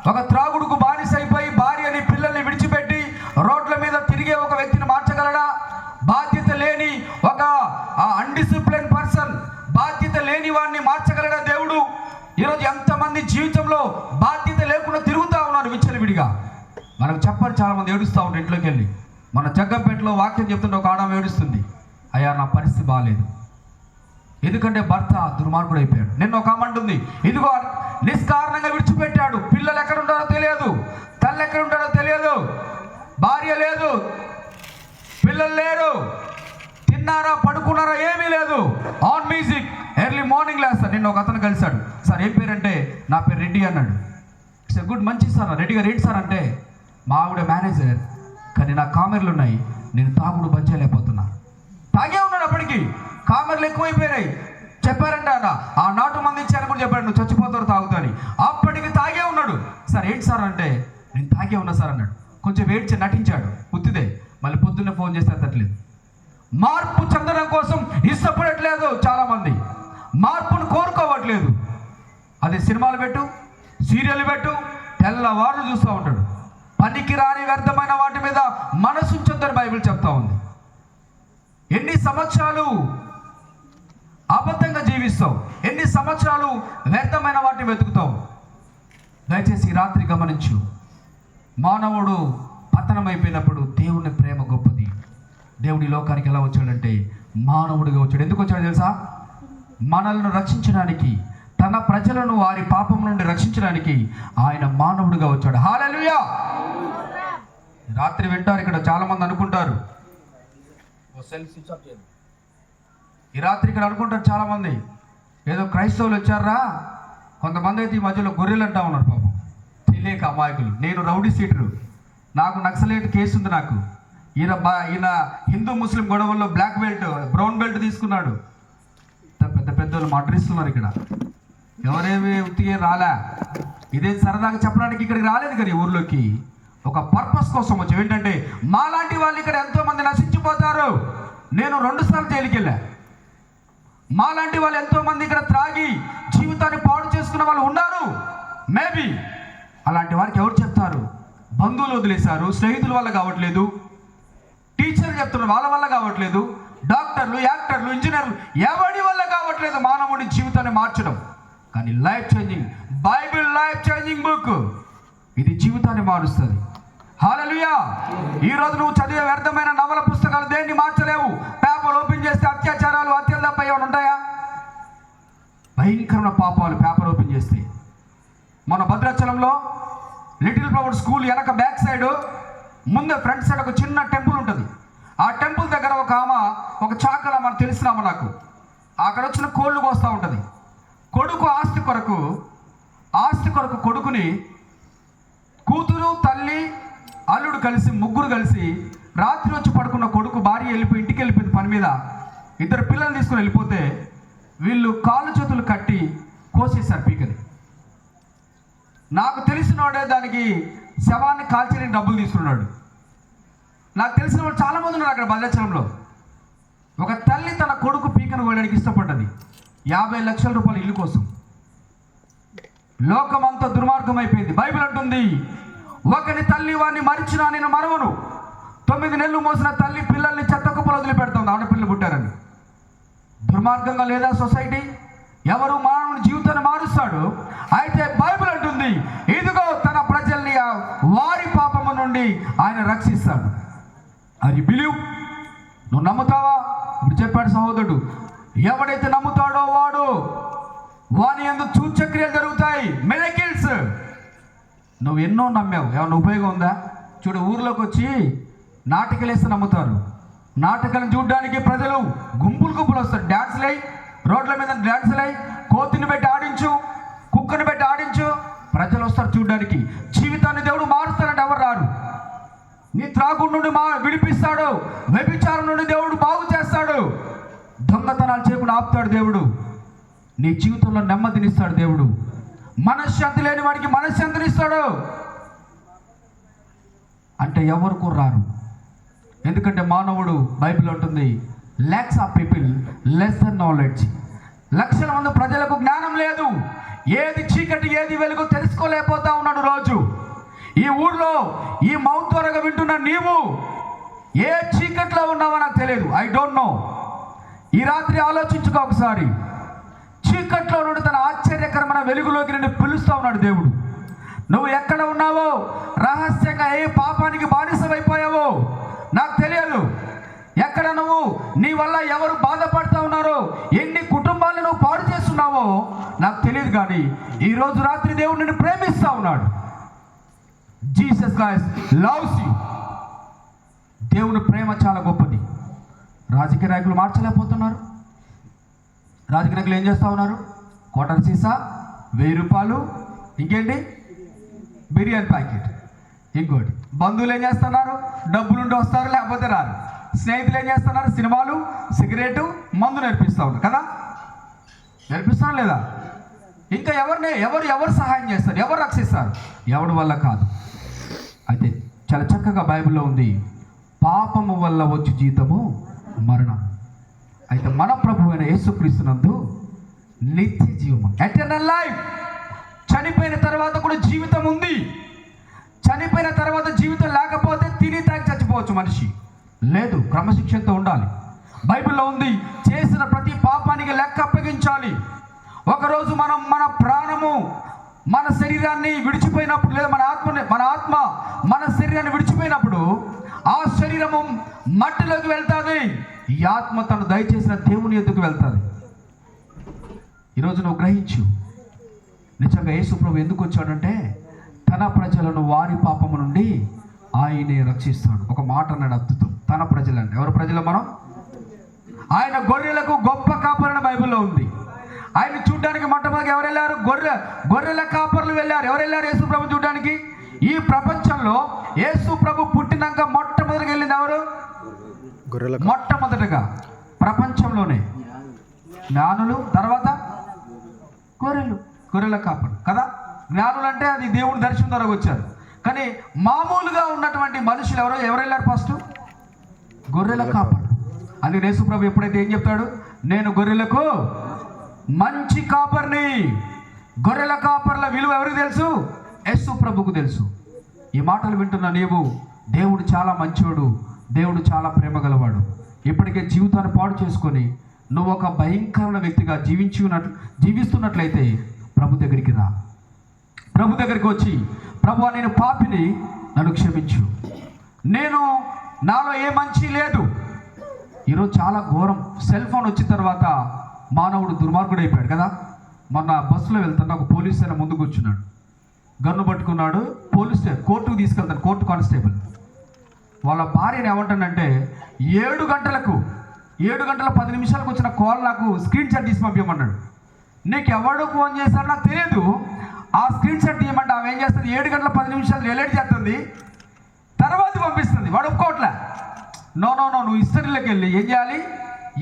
ఒక త్రాగుడుకు బానిసైపోయి భార్యని పిల్లల్ని విడిచిపెట్టి రోడ్ల మీద తిరిగే ఒక వ్యక్తిని మార్చగలడా? బాధ్యత లేని ఒక అన్డిసిప్లిన్ పర్సన్, బాధ్యత లేని వాడిని మార్చగలడా దేవుడు? ఈరోజు ఎంతమంది జీవితంలో బాధ్యత లేకుండా తిరుగుతూ ఉన్నారు విచ్చలవిడిగా. మనకు చెప్పని చాలామంది ఏడుస్తూ ఉంటారు. ఇంట్లోకి వెళ్ళి మన జగ్గంపేటలో వాక్యం చెప్తుంటే ఒక ఆడమ ఏడుస్తుంది, అయ్యా నా పరిస్థితి బాగాలేదు, ఎందుకంటే భర్త దుర్మార్గుడు అయిపోయాడు. నిన్న ఒక ఆమె అంటుంది, ఇదిగో నిష్కారణంగా విడిచిపెట్టాడు, పిల్లలు ఎక్కడ ఉంటారో తెలియదు, తల్లి ఎక్కడ ఉంటారో తెలియదు, భార్య లేదు, పిల్లలు లేరు, తిన్నారా పడుకున్నారా ఏమీ లేదు, ఆన్ మ్యూజిక్, ఎర్లీ మార్నింగ్ లేస్తారు. నిన్న ఒక అతను కలిశాడు, సార్ ఏం పేరంటే, నా పేరు రెడ్డి అన్నాడు. సార్ గుడ్, మంచి సార్, రెడ్డి గారు ఏంటి సార్ అంటే, మా ఆవిడ మేనేజర్, కానీ నా కామెర్లు ఉన్నాయి, నేను తాగుడు బంద్ చేయలేకపోతున్నా. తాగే ఉన్నాడు, అప్పటికి కామెర్లు ఎక్కువైపోయినాయి. చెప్పారంట అన్న, ఆ నాటు మంది ఇచ్చారని కూడా చెప్పాడు, నువ్వు చచ్చిపోతారు తాగుతాని. అప్పటికి తాగే ఉన్నాడు. సార్ ఏంటి సార్ అంటే, నేను తాగే ఉన్నా సార్ అన్నాడు. కొంచెం ఏడ్చి నటించాడు, ఉత్తిదే. మళ్ళీ పొద్దున్నే ఫోన్ చేస్తే తట్టలేదు. మార్పు చెందడం కోసం ఇష్టపడట్లేదు చాలామంది, మార్పును కోరుకోవట్లేదు. అది సినిమాలు పెట్టు, సీరియల్ పెట్టు, తెల్లవాళ్ళు చూస్తూ ఉంటాడు. పనికి రాని వ్యర్థమైన వాటి మీద మనసు ఉంచొద్దని బైబిల్ చెప్తా ఉంది. ఎన్ని సంవత్సరాలు అబద్ధంగా జీవిస్తావు, ఎన్ని సంవత్సరాలు వ్యర్థమైన వాటిని వెతుకుతావు. దయచేసి ఈ రాత్రి గమనించు, మానవుడు పతనమైపోయినప్పుడు దేవుని ప్రేమ గొప్పది. దేవుడి లోకానికి ఎలా వచ్చాడంటే మానవుడిగా వచ్చాడు. ఎందుకు వచ్చాడు తెలుసా? మనల్ని రక్షించడానికి, తన ప్రజలను వారి పాపం నుండి రక్షించడానికి ఆయన మానవుడిగా వచ్చాడు. హల్లెలూయా. రాత్రి వింటారు, ఇక్కడ చాలా మంది అనుకుంటారు, ఈ రాత్రి ఇక్కడ అనుకుంటారు చాలా మంది, ఏదో క్రైస్తవులు వచ్చారా. కొంతమంది అయితే ఈ మధ్యలో గొర్రెలు అంటా ఉన్నారు పాపం, తెలియక అమాయకులు. నేను రౌడీ సీటరు, నాకు నక్సలైట్ కేసు ఉంది. నాకు ఈయన హిందూ ముస్లిం గొడవల్లో బ్లాక్ బెల్ట్, బ్రౌన్ బెల్ట్ తీసుకున్నాడు. పెద్ద పెద్దలు మాట్లాడిస్తున్నారు ఇక్కడ. ఎవరేమి ఉత్తిగే రాలే, ఇదే సరదాగా చెప్పడానికి ఇక్కడికి రాలేదు కదా. ఈ ఊర్లోకి ఒక పర్పస్ కోసం వచ్చి, ఏంటంటే మాలాంటి వాళ్ళు ఇక్కడ ఎంతో మంది నశించిపోతారు. నేను 2 సార్లు జైలుకి వెళ్ళా. మాలాంటి వాళ్ళు ఎంతో మంది ఇక్కడ త్రాగి జీవితాన్ని పాడు చేసుకున్న వాళ్ళు ఉన్నారు. మేబీ అలాంటి వారికి ఎవరు చెప్తారు? బంధువులు వదిలేశారు, స్నేహితుల వల్ల కావట్లేదు, టీచర్లు చెప్తున్నారు వాళ్ళ వల్ల కావట్లేదు, డాక్టర్లు, యాక్టర్లు, ఇంజనీర్లు ఎవరి వల్ల కావట్లేదు మానవుడి జీవితాన్ని మార్చడం. కానీ life changing Bible, life changing book, ఇది జీవితాన్ని మారుస్తుంది. హల్లెలూయా. ఈరోజు నువ్వు చదివే వ్యర్థమైన నవల పుస్తకాలు దేన్ని మార్చలేవు. పేపర్ ఓపెన్ చేస్తే అత్యాచారాలు, హత్యలు తప్ప ఏమైనా ఉంటాయా? భయంకరమైన పాపాలు పేపర్ ఓపెన్ చేస్తే. మన భద్రాచలంలో లిటిల్ ఫ్లవర్ స్కూల్ వెనక బ్యాక్ సైడ్, ముందు ఫ్రంట్ సైడ్ ఒక చిన్న టెంపుల్ ఉంటుంది. ఆ టెంపుల్ దగ్గర ఒక ఆమె, ఒక చాకల మనకు తెలిసినామా నాకు, అక్కడ వచ్చిన కోళ్ళు కోస్తూ ఉంటుంది. కొడుకు ఆస్తి కొరకు కొడుకుని, కూతురు, తల్లి, అల్లుడు కలిసి, ముగ్గురు కలిసి రాత్రి వచ్చి పడుకున్న కొడుకు భార్య ఇంటికి వెళ్ళిపోయింది పని మీద. 2 పిల్లల్ని తీసుకుని వెళ్ళిపోతే వీళ్ళు కాళ్ళు చేతులు కట్టి కోసేశారు పీకని. నాకు తెలిసినోడే దానికి శవాన్ని కాల్చడానికి డబ్బులు తీసుకున్నాడు. నాకు తెలిసిన వాళ్ళు చాలామంది ఉన్నారు అక్కడ భద్రాచలంలో. ఒక తల్లి తన కొడుకు పీకను కోయడానికి ఇష్టపడ్డది 50 లక్షల రూపాయల ఇల్లు కోసం. లోకమంతా దుర్మార్గం అయిపోయింది. బైబిల్ అంటుంది, ఒకని తల్లి వాడిని మరిచినా నేను మరవను. 9 నెలలు మోసిన తల్లి పిల్లల్ని చెత్త కుప్పలు వదిలిపెడుతుంది ఆడపిల్లలు పుట్టారని. దుర్మార్గంగా లేదా సొసైటీ? ఎవరు మానవుని జీవితాన్ని మారుస్తాడు? అయితే బైబిల్ అంటుంది, ఇదిగో తన ప్రజల్ని వారి పాపము నుండి ఆయన రక్షిస్తాడు. అది బిలీవ్. నువ్వు నమ్ముతావా? ఇప్పుడు చెప్పాడు సహోదరుడు, ఎవడైతే నమ్ముతాడో వాని యందు సూచక్రియలు జరుగుతాయి, మిరకిల్స్. నువ్వు ఎన్నో నమ్మావు, ఏమన్నా ఉపయోగం ఉందా? చూడు, ఊర్లోకి వచ్చి నాటకాలు వేస్తే నమ్ముతారు. నాటకాలను చూడడానికి ప్రజలు ప్రజలు గుంపులు గుంపులు వస్తారు. డ్యాన్సులై, రోడ్ల మీద డ్యాన్సులై, కోతిని పెట్టి ఆడించు, కుక్కను పెట్టి ఆడించు, ప్రజలు వస్తారు చూడడానికి. జీవితాన్ని దేవుడు మారుస్తారంటే ఎవరు రారు. నీ త్రాగుడు నుండి విడిపిస్తాడు, వ్యభిచారం నుండి దేవుడు బాగు చేస్తాడు, దొంగతనాలు చేయకుండా ఆపుతాడు దేవుడు, నీ జీవితంలో నెమ్మదినిస్తాడు దేవుడు, మనశ్శాంతి లేని వాడికి మనశ్శాంతినిస్తాడు. అంటే ఎవరికి రారు. ఎందుకంటే మానవుడు, బైబిల్ ఉంటుంది, lakhs of people less than knowledge. లక్షల మంది ప్రజలకు జ్ఞానం లేదు. ఏది చీకటి ఏది వెలుగు తెలుసుకోలేకపోతా ఉన్నాడు రోజు. ఈ ఊర్లో ఈ మౌత్ త్వరగా వింటున్న నీవు ఏ చీకట్లో ఉన్నావో నాకు తెలియదు. I don't know. ఈ రాత్రి ఆలోచించుకో ఒకసారి. చీకట్లో నుండి తన ఆశ్చర్యకరమైన వెలుగులోకి నిన్ను పిలుస్తూ ఉన్నాడు దేవుడు. నువ్వు ఎక్కడ ఉన్నావో, రహస్యంగా ఏ పాపానికి బానిసమైపోయావో నాకు తెలియదు. ఎక్కడ నువ్వు, నీ వల్ల ఎవరు బాధపడుతూ ఉన్నారో, ఎన్ని కుటుంబాలను నువ్వు పాడు చేస్తున్నావో నాకు తెలియదు. కానీ ఈరోజు రాత్రి దేవుడు నిన్ను ప్రేమిస్తూ ఉన్నాడు. Jesus Christ loves you. దేవుని ప్రేమ చాలా గొప్పది. రాజకీయ నాయకులు మార్చలేకపోతున్నారు. రాజకీయ నాయకులు ఏం చేస్తూ ఉన్నారు? క్వార్టర్ సీసా, 1000 రూపాయలు, ఇంకేంటి బిర్యానీ ప్యాకెట్, ఇంకోటి. బంధువులు ఏం చేస్తున్నారు? డబ్బులుండి వస్తారు, లేకపోతే రారు. స్నేహితులు ఏం చేస్తున్నారు? సినిమాలు, సిగరెట్, మందు నేర్పిస్తూ ఉన్నారు కదా. నేర్పిస్తాను లేదా? ఇంకా ఎవరు సహాయం చేస్తారు? ఎవరు రక్షిస్తారు? ఎవడి వల్ల కాదు. అయితే చాలా చక్కగా బైబిల్లో ఉంది, పాపము వల్ల వచ్చి జీతము మరణం. అయితే మన ప్రభువు అయిన యేసుక్రీస్తునందు నిత్య జీవము, ఎటర్నల్ లైఫ్. చనిపోయిన తర్వాత కూడా జీవితం ఉంది. చనిపోయిన తర్వాత జీవితం లేకపోతే తిని తాగి చచ్చిపోవచ్చు మనిషి. లేదు, క్రమశిక్షణతో ఉండాలి. బైబిల్లో ఉంది, చేసిన ప్రతి పాపానికి లెక్క అప్పగించాలి. ఒకరోజు మనం మన ప్రాణము మన శరీరాన్ని విడిచిపోయినప్పుడు, లేదా మన ఆత్మ మన శరీరాన్ని విడిచిపోయినప్పుడు ఆ శరీరము మట్టిలోకి వెళ్తుంది. ఈ ఆత్మ తను దయచేసిన దేవుని ఎద్దుకు వెళ్తుంది. ఈరోజు నువ్వు గ్రహించు, నిజంగా యేసు ప్రభు ఎందుకు వచ్చాడంటే తన ప్రజలను వారి పాపము నుండి ఆయనే రక్షిస్తాడు. ఒక మాట అన్నాడు అద్భుతం. తన ప్రజలంటే ఎవరు ప్రజలు? మనం. ఆయన గొర్రెలకు గొప్ప కాపరని బైబిల్లో ఉంది. ఆయన చూడడానికి మొట్టమొదటి ఎవరు వెళ్ళారు? గొర్రెల కాపర్లు వెళ్ళారు. ఎవరు వెళ్ళారు యేసు ప్రభు చూడడానికి? ఈ ప్రపంచంలో యేసు ప్రభు పుట్టినాక మొట్టమొదటిగా వెళ్ళింది ఎవరు? మొట్టమొదటిగా ప్రపంచంలోనే జ్ఞానులు, తర్వాత గొర్రెల కాపర్లు కదా. జ్ఞానులు అంటే అది దేవుని దర్శనం ద్వారా వచ్చారు. కానీ మామూలుగా ఉన్నటువంటి మనుషులు ఎవరు వెళ్ళారు? ఫస్ట్ గొర్రెల కాపర్లు. అది యేసు ప్రభు ఎప్పుడైతే ఏం చెప్తాడు? నేను గొర్రెలకు మంచి కాపర్ని. గొర్రెల కాపర్ల విలువ ఎవరికి తెలుసు? యేసు ప్రభుకు తెలుసు. ఈ మాటలు వింటున్న నీవు, దేవుడు చాలా మంచివాడు, దేవుడు చాలా ప్రేమ గలవాడు. ఇప్పటికే జీవితాన్ని పాడు చేసుకొని నువ్వు ఒక భయంకరమైన వ్యక్తిగా జీవిస్తున్నట్లయితే ప్రభు దగ్గరికి రా. ప్రభు దగ్గరికి వచ్చి, ప్రభువా నేను పాపిని, నన్ను క్షమించు, నాలో ఏ మంచి లేదు. ఈరోజు చాలా ఘోరం. సెల్ ఫోన్ వచ్చిన తర్వాత మానవుడు దుర్మార్గుడు అయిపోయాడు కదా. మొన్న బస్సులో వెళ్తున్నా ఒక పోలీస్ ఆయన ముందు కూర్చున్నాడు, గన్ను పట్టుకున్నాడు. కోర్టుకు తీసుకెళ్తాడు, కోర్టు కానిస్టేబుల్. వాళ్ళ భార్యను ఏమంటానంటే 7 గంటలకు 7:10 వచ్చిన కాల్ నాకు స్క్రీన్ షాట్ తీసి పంపించమన్నాడు. నీకు ఎవడు ఫోన్ చేశాడు నాకు తెలియదు. ఆ స్క్రీన్ షాట్ తీయమంటే ఆమె ఏం చేస్తుంది? 7:10 రిలేట్ చేస్తుంది, తర్వాత పంపిస్తుంది. వాడు ఒప్పుకోవట్లే. నో నువ్వు హిస్టరీలోకి వెళ్ళి ఏం చేయాలి?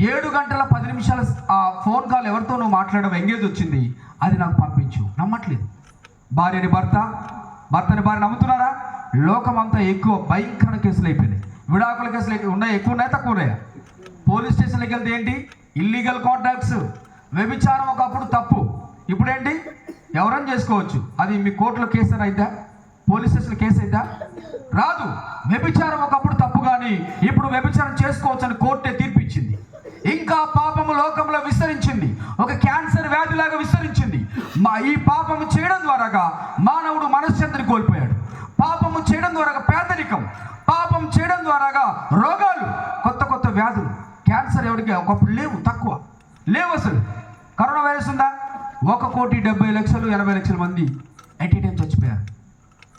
7:10 ఆ ఫోన్ కాల్ ఎవరితో నువ్వు మాట్లాడడం ఎంగేజ్ వచ్చింది, అది నాకు పంపించు. నమ్మట్లేదు. భార్యని భార్య నమ్ముతున్నారా? లోకం అంతా ఎక్కువ భయంకర కేసులు అయిపోయినాయి. విడాకుల కేసులు ఉన్నాయి, ఎక్కువ ఉన్నాయా తక్కువ ఉన్నాయా? పోలీస్ స్టేషన్కి వెళ్తే ఏంటి? ఇల్లీగల్ కాంట్రాక్ట్స్, వ్యభిచారం ఒకప్పుడు తప్పు, ఇప్పుడు ఏంటి? ఎవరైనా చేసుకోవచ్చు. అది మీ కోర్టులో కేసు అయిద్దా? పోలీస్ స్టేషన్లో కేసు అయిద్దా? రాదు. వ్యభిచారం ఒకప్పుడు తప్పు, కానీ ఇప్పుడు వ్యభిచారం చేసుకోవచ్చు అని కోర్టే తీర్పిచ్చింది. ఇంకా పాపము లోకంలో విస్తరించింది, ఒక క్యాన్సర్ వ్యాధిలాగా విస్తరించింది. ఈ పాపము చేయడం ద్వారాగా మానవుడు మనశ్శాంతిని కోల్పోయాడు. పాపము చేయడం ద్వారా పేదరికం, పాపం చేయడం ద్వారాగా రోగాలు, కొత్త వ్యాధులు. క్యాన్సర్ ఎవరికి ఒకప్పుడు లేవు, తక్కువ లేవు అసలు. కరోనా వైరస్ ఉందా? 1,70,00,000 80,00,000 మంది ఎట్ ఏ టైం చచ్చిపోయారు.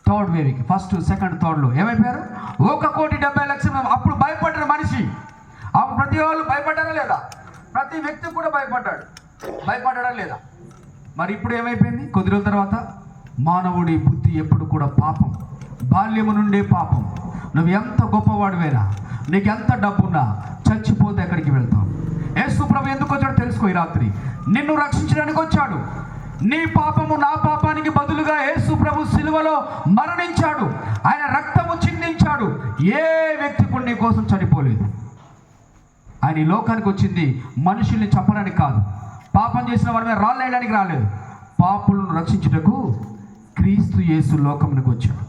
థర్డ్ వేవ్కి, ఫస్ట్ సెకండ్ థర్డ్లో ఏమైపోయారు? 1,70,00,000. అప్పుడు భయపడిన మనిషి ఆ ప్రతి వాళ్ళు భయపడ్డారా లేదా? ప్రతి వ్యక్తి కూడా భయపడ్డా లేదా? మరి ఇప్పుడు ఏమైపోయింది? కొద్ది రోజుల తర్వాత మానవుడి బుద్ధి ఎప్పుడు కూడా పాపం, బాల్యము నుండే పాపం. నువ్వు ఎంత గొప్పవాడివైనా, నీకు ఎంత డబ్బున్నా, చచ్చిపోతే ఎక్కడికి వెళ్తావు? యేసు ప్రభు ఎందుకు వచ్చాడు తెలుసుకో. ఈ రాత్రి నిన్ను రక్షించడానికి వచ్చాడు. నీ పాపము నా పాపానికి బదులుగా యేసు ప్రభు సిలువలో మరణించాడు. ఆయన రక్తము చిందించాడు. ఏ వ్యక్తి కూడా నీ కోసం చనిపోలేదు. ఆయన ఈ లోకానికి వచ్చింది మనుషుల్ని చంపడానికి కాదు, పాపం చేసిన వారి మీద రాళ్ళు వేయడానికి రాలేదు, పాపులను రక్షించుటకు క్రీస్తు యేసు లోకమునికి వచ్చాడు.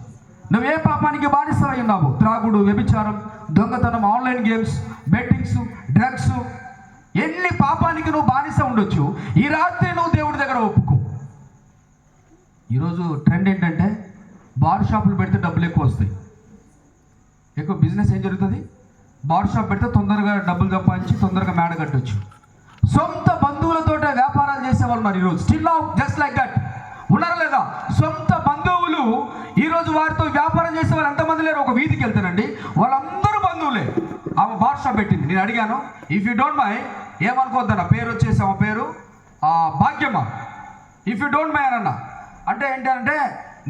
నువ్వు ఏ పాపానికి బానిసై ఉన్నావు? త్రాగుడు, వ్యభిచారం, దొంగతనం, ఆన్లైన్ గేమ్స్, బెట్టింగ్స్, డ్రగ్స్, ఎన్ని పాపానికి నువ్వు బానిస ఉండొచ్చు. ఈ రాత్రి నువ్వు దేవుడి దగ్గర ఒప్పుకో. ఈరోజు ట్రెండ్ ఏంటంటే బార్ షాపులు పెడితే డబ్బులు ఎక్కువ వస్తాయి. ఎక్కువ బిజినెస్ ఏం జరుగుతుంది? బార్ షాప్ పెడితే తొందరగా డబ్బులు సంపాదించి తొందరగా మేడ కట్టొచ్చు. సొంత బంధువులతో వ్యాపారాలు చేసేవాళ్ళు ఉన్నారు ఈరోజు. Still now just like that ఉన్నారా లేదా? సొంత బంధువులు ఈరోజు వారితో వ్యాపారం చేసే వాళ్ళు ఎంతమంది లేరు? ఒక వీధికి వెళ్తానండి, వాళ్ళందరూ బంధువులే. ఆమె బార్ షాప్ పెట్టింది. నేను అడిగాను, ఇఫ్ యూ డోంట్ మై, ఏమనుకోద్దన్న పేరు వచ్చేసి ఆమె పేరు Bhagyamma. If you don't my అన్న అంటే ఏంటంటే,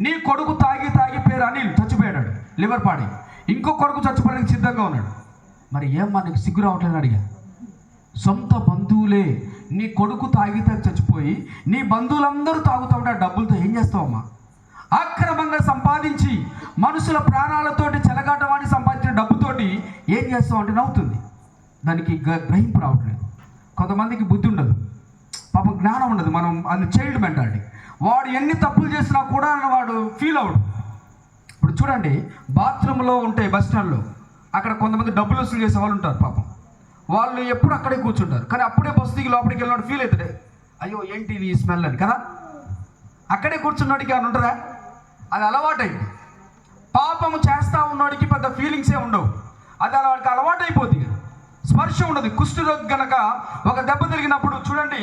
నీ కొడుకు తాగి పేరు అనిల్ చచ్చిపోయాడు, లివర్ పాడి. ఇంకో కొడుకు చచ్చిపోవడానికి సిద్ధంగా ఉన్నాడు. మరి ఏమ్మా నీకు సిగ్గు రావట్లేదు అడిగా. సొంత బంధువులే నీ కొడుకు తాగి చచ్చిపోయి నీ బంధువులందరూ తాగుతూ ఉంటే ఆ డబ్బులతో ఏం చేస్తావమ్మా? అక్రమంగా సంపాదించి మనుషుల ప్రాణాలతోటి చెలగాటవాడి సంపాదించిన డబ్బుతోటి ఏం చేస్తావు అంటే నవ్వుతుంది. దానికి గ్రహింపు రావట్లేదు. కొంతమందికి బుద్ధి ఉండదు, పాపం జ్ఞానం ఉండదు. మనం అది చైల్డ్ మెంటాలిటీ. వాడు ఎన్ని తప్పులు చేసినా కూడా వాడు ఫీల్ అవడు. ఇప్పుడు చూడండి, బాత్రూంలో ఉంటే బస్ స్టాండ్లో అక్కడ కొంతమంది డబ్బులు వసూలు చేసే వాళ్ళు ఉంటారు. పాపం వాళ్ళు ఎప్పుడు అక్కడే కూర్చుంటారు. కానీ అప్పుడే బస్సు దిగి లోపలికి వెళ్ళినట్టు ఫీల్ అవుతాడు. అయ్యో ఏంటి ఈ స్మెల్ అని కదా. అక్కడే కూర్చున్నోడికి అని ఉంటుందా? అది అలవాటైంది. పాపము చేస్తూ ఉన్నోడికి పెద్ద ఫీలింగ్సే ఉండవు. అది వాడికి అలవాటు అయిపోతుంది. స్పర్శ ఉండదు. కుష్ఠరోగి కనుక ఒక దెబ్బ తిరిగినప్పుడు చూడండి,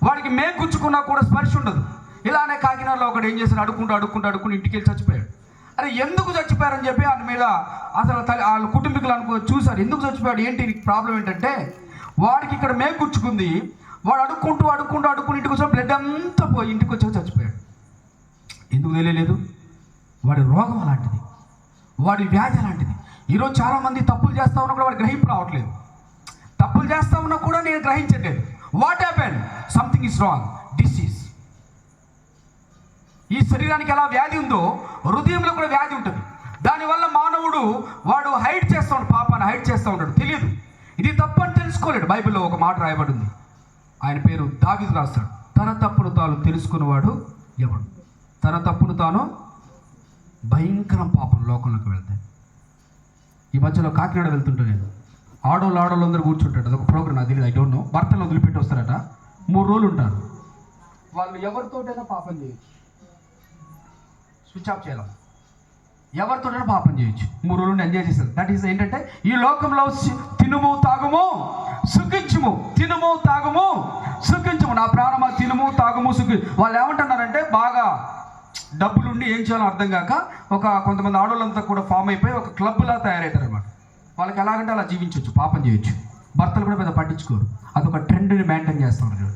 వాడికి మేం గుచ్చుకున్నా కూడా స్పర్శ ఉండదు. ఇలానే కాకినాడలో ఒకడు ఏం చేశాడు, అడుక్కుంటూ ఇంటికి వెళ్ళి చచ్చిపోయాడు. అరే ఎందుకు చచ్చిపోయారని చెప్పి ఆయన మీద అసలు వాళ్ళ కుటుంబీకులు చూశారు. ఎందుకు చచ్చిపోయాడు, ఏంటి ప్రాబ్లం ఏంటంటే, వాడికి ఇక్కడ మేం గుచ్చుకుంది. వాడు అడుక్కుంటూ ఇంటికి వచ్చి బ్లడ్ అంతా పోయి ఇంటికి వచ్చి చచ్చిపోయాడు. ఎందుకు తెలియలేదు? వాడి రోగం అలాంటిది, వాడి వ్యాధి అలాంటిది. ఈరోజు చాలామంది తప్పులు చేస్తూ ఉన్నా కూడా వాడి గ్రహింపు రావట్లేదు. తప్పులు చేస్తూ ఉన్నా కూడా నేను గ్రహించట్లేదు. What happen? Something is wrong, disease. ఈ శరీరానికి ఎలా వ్యాధి ఉందో హృదయంలో కూడా వ్యాధి ఉంటుంది. దానివల్ల మానవుడు వాడు హైడ్ చేస్తూ ఉంటాడు, పాపాన్ని హైడ్ చేస్తూ ఉంటాడు. తెలియదు, ఇది తప్పు అని తెలుసుకోలేడు. బైబిల్లో ఒక మాట రాయబడింది, ఆయన పేరు దావీదు రాస్తాడు, తన తప్పును తాను తెలుసుకున్నవాడు ఎవడు? తన తప్పును తాను భయంకరం పాపం లోకంలోకి వెళ్తాయి. ఈ మధ్యలో కాకినాడ వెళ్తుంటే నేను ఆడోళ్ళు అందరూ కూర్చుంటాడు. అదొక ప్రోగ్రామ్, అది తెలియదు, ఐ డోంట్ నో. భర్తలు వదిలిపెట్టి వస్తారట, 3 రోజులు ఉంటారు. వాళ్ళు ఎవరితోటైనా పాపం చేయొచ్చు, స్విచ్ ఆఫ్ చేయాలి. ఎవరితోటైనా పాపం చేయొచ్చు, 3 రోజులు ఎంజాయ్ చేస్తారు. దట్ ఈస్ ఏంటంటే, ఈ లోకంలో తినుము తాగుము సుఖించుము, తినుము తాగుము సుఖించుము, నా ప్రాణమా తినుము తాగుము సుఖి. వాళ్ళు ఏమంటున్నారంటే, బాగా డబ్బులుండి ఏం చేయాలో అర్థం కాక కొంతమంది ఆడవాళ్ళంతా కూడా ఫామ్ అయిపోయి ఒక క్లబ్లా తయారవుతారు అనమాట. వాళ్ళకి ఎలాగంటే అలా జీవించవచ్చు, పాపం చేయొచ్చు. భర్తలు కూడా పెద్ద పట్టించుకోరు, అదొక ట్రెండ్ని మెయింటైన్ చేస్తున్నారు.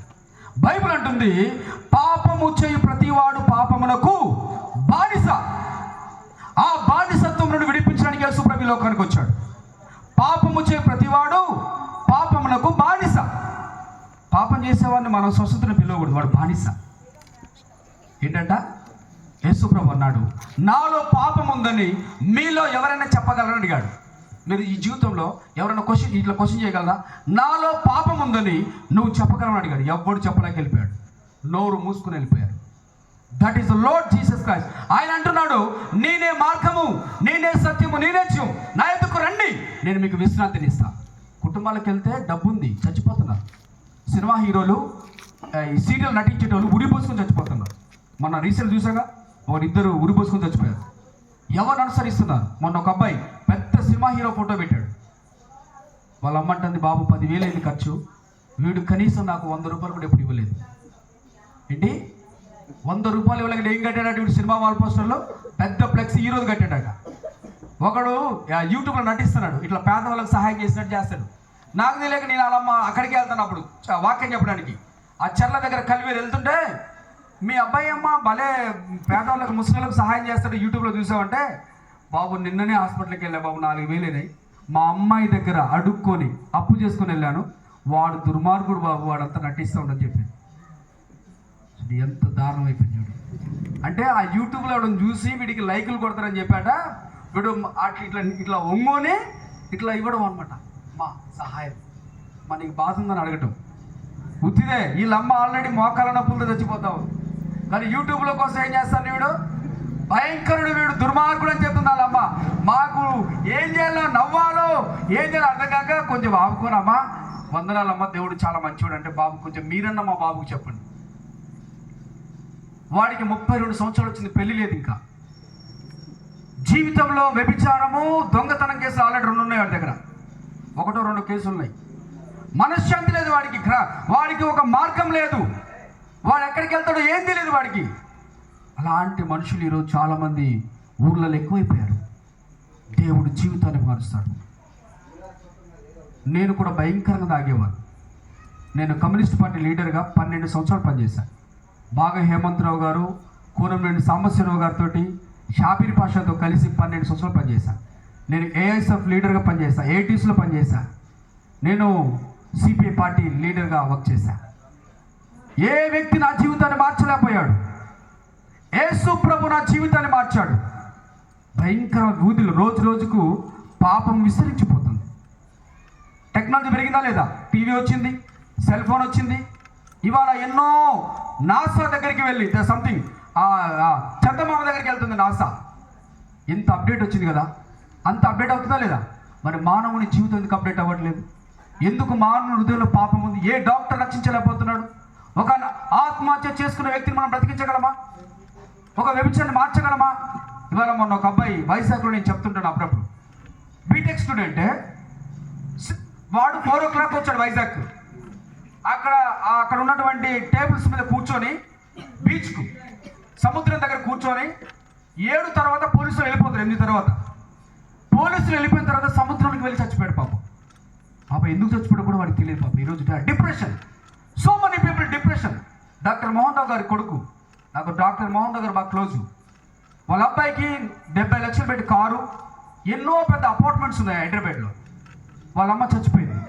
బైబిల్ అంటుంది, పాపము చేయు ప్రతివాడు పాపమునకు బానిస. ఆ బానిసత్వం నుండి విడిపించడానికి యేసు ప్రభు లోకానికి వచ్చాడు. పాపము చేయు ప్రతివాడు పాపమునకు బానిస. పాపం చేసేవాడిని మనం స్వస్థతను పిలవకూడదు, వాడు బానిస. ఏంటంట? యేసు ప్రభు అన్నాడు, నాలో పాపం ఉందని మీలో ఎవరైనా చెప్పగలరని అడిగాడు. మీరు ఈ జీవితంలో ఎవరైనా క్వశ్చన్ చేయగలరా? నాలో పాపం ఉందని నువ్వు చెప్పగలవని అడిగాడు. ఎవ్వడు చెప్పలేక వెళ్ళిపోయాడు, నోరు మూసుకుని వెళ్ళిపోయారు. That is the lord Jesus Christ. ఆయన అంటున్నాడు, నేనే మార్గము, నేనే సత్యము, నేనే జీవం, నా యొద్దకు రండి, నేను మీకు విశ్రాంతిని ఇస్తాను. కుటుంబాలకు వెళ్తే డబ్బు ఉంది, చచ్చిపోతున్నారు. సినిమా హీరోలు, ఈ సీరియల్ నటించేటోళ్ళు ఉరిపోసుకొని చచ్చిపోతున్నారు. మొన్న రీసెంట్ చూసాగా, ఇద్దరు ఉరిపోసుకొని చచ్చిపోయారు. ఎవరు అనుసరిస్తున్నారు? మొన్న ఒక అబ్బాయి పెద్ద సినిమా హీరో ఫోటో పెట్టాడు. వాళ్ళ అమ్మంటుంది, బాబు 10,000 అయింది ఖర్చు, వీడు కనీసం నాకు 100 రూపాయలు కూడా ఎప్పుడు ఇవ్వలేదు. ఏంటి 100 రూపాయలు ఇవ్వలేక ఏం కట్టాడట? వీడు సినిమా వాల్ పోస్టర్లో పెద్ద ఫ్లెక్స్ ఈరోజు కట్టాడట. ఒకడు యూట్యూబ్లో నటిస్తున్నాడు, ఇట్లా పేదవాళ్ళకి సహాయం చేసినట్టు చేస్తాడు. నాకు తెలియక నేను వాళ్ళమ్మ అక్కడికి వెళ్తాను. అప్పుడు వాక్యం చెప్పడానికి ఆ చెర్ల దగ్గర కలివేరు వెళ్తుంటే, మీ అబ్బాయి అమ్మ భలే పేదవాళ్ళకు ముస్లింలకు సహాయం చేస్తాడు యూట్యూబ్లో చూసామంటే, బాబు నిన్ననే హాస్పిటల్కి వెళ్ళా బాబు, 4,000 అయినాయి. మా అమ్మాయి దగ్గర అడుక్కొని అప్పు చేసుకొని వెళ్ళాను. వాడు దుర్మార్గుడు బాబు, వాడంతా నటిస్తూ ఉండని చెప్పింది. ఎంత దారుణం అయిపోయింది చూడు. అంటే ఆ యూట్యూబ్లో వాడు చూసి వీడికి లైకులు కొడతారని చెప్పాట, వీడు ఇట్లా ఇట్లా ఒంగోని ఇట్లా ఇవ్వడం అనమాట. మా సహాయం మనకి బాధ ఉందని అడగటం ఉత్తిదే. వీళ్ళమ్మ ఆల్రెడీ మోకాల నొప్పులతో చచ్చిపోతావు, కానీ యూట్యూబ్లో కోసం ఏం చేస్తాను, వీడు భయంకరుడు, వీడు దుర్మార్గుడు అని చెప్తుంది వాళ్ళమ్మ. మాకు ఏం చేయాలో, నవ్వాలో ఏం చేయాలో అర్థం కాక కొంచెం ఆపుకోనమ్మా, వందనాలమ్మ, దేవుడు చాలా మంచివాడు అంటే, బాబు కొంచెం మీరన్నా మా బాబుకి చెప్పండి. వాడికి 32 సంవత్సరాలు వచ్చింది, పెళ్లి లేదు ఇంకా. జీవితంలో వ్యభిచారము, దొంగతనం కేసులు ఆల్రెడీ 2 ఉన్నాయి వాడి దగ్గర, 1-2 కేసులు ఉన్నాయి. మనశ్శాంతి లేదు వాడికి, వాడికి ఒక మార్గం లేదు, వాడు ఎక్కడికి వెళ్తాడో ఏం తెలియదు వాడికి. అలాంటి మనుషులు ఈరోజు చాలామంది ఊర్లలో ఎక్కువైపోయారు. దేవుడు జీవితాన్ని మారుస్తాడు. నేను కూడా భయంకరంగా తాగేవాడు. నేను కమ్యూనిస్ట్ పార్టీ లీడర్గా 12 సంవత్సరాలు పనిచేశాను. బాగా హేమంతరావు గారు, కూనంనేని సాంబశివరావు గారితో, షాబీర్ పాషాతో కలిసి 12 సంవత్సరాలు పనిచేశాను. నేను ఏఐఎస్ఎఫ్ లీడర్గా పనిచేశాను, ఏఐటీస్లో పనిచేశాను. నేను సిపిఐ పార్టీ లీడర్గా వర్క్ చేశాను. ఏ వ్యక్తి నా జీవితాన్ని మార్చలేకపోయాడు. యేసు ప్రభు నా జీవితాన్ని మార్చాడు. భయంకర ఊదిలు, రోజు రోజుకు పాపం విస్తరించిపోతుంది. టెక్నాలజీ పెరిగిందా లేదా? టీవీ వచ్చింది, సెల్ ఫోన్ వచ్చింది. ఇవాళ ఎన్నో నాసా దగ్గరికి వెళ్ళి సంథింగ్ చందమామ దగ్గరికి వెళ్తుంది నాసా. ఇంత అప్డేట్ వచ్చింది కదా, అంత అప్డేట్ అవుతుందా లేదా? మరి మానవుని జీవితం ఎందుకు అప్డేట్ అవ్వట్లేదు? ఎందుకు మానవుని హృదయంలో పాపం ఉంది? ఏ డాక్టర్ రక్షించలేకపోతున్నాడు? ఒక ఆత్మహత్య చేసుకున్న వ్యక్తిని మనం బ్రతికించగలమా? ఒక వ్యభిచారాన్ని మార్చగలమా? ఇవాళ మొన్న ఒక అబ్బాయి వైజాగ్లో, నేను చెప్తుంటాను అప్పుడప్పుడు, బీటెక్ స్టూడెంటే, వాడు 4 o'clock వచ్చాడు వైజాగ్. అక్కడ ఉన్నటువంటి టేబుల్స్ మీద కూర్చొని, బీచ్కు సముద్రం దగ్గర కూర్చొని 7 తర్వాత పోలీసులు వెళ్ళిపోతారు. 8 తర్వాత పోలీసులు వెళ్ళిపోయిన తర్వాత సముద్రానికి వెళ్ళి చచ్చిపోయాడు పాపం. ఎందుకు చచ్చిపోయాడు కూడా వాడికి తెలియదు పాపం. ఈరోజు depression, so many people depression. Doctor Mohan Rao గారి కొడుకు, నాకు డాక్టర్ మోహన్ రావు గారు బాగా క్లోజు. వాళ్ళ అబ్బాయికి 70 లక్షలు పెట్టి కారు, ఎన్నో పెద్ద అపార్ట్మెంట్స్ ఉన్నాయి హైదరాబాద్లో. వాళ్ళ అమ్మ చచ్చిపోయింది.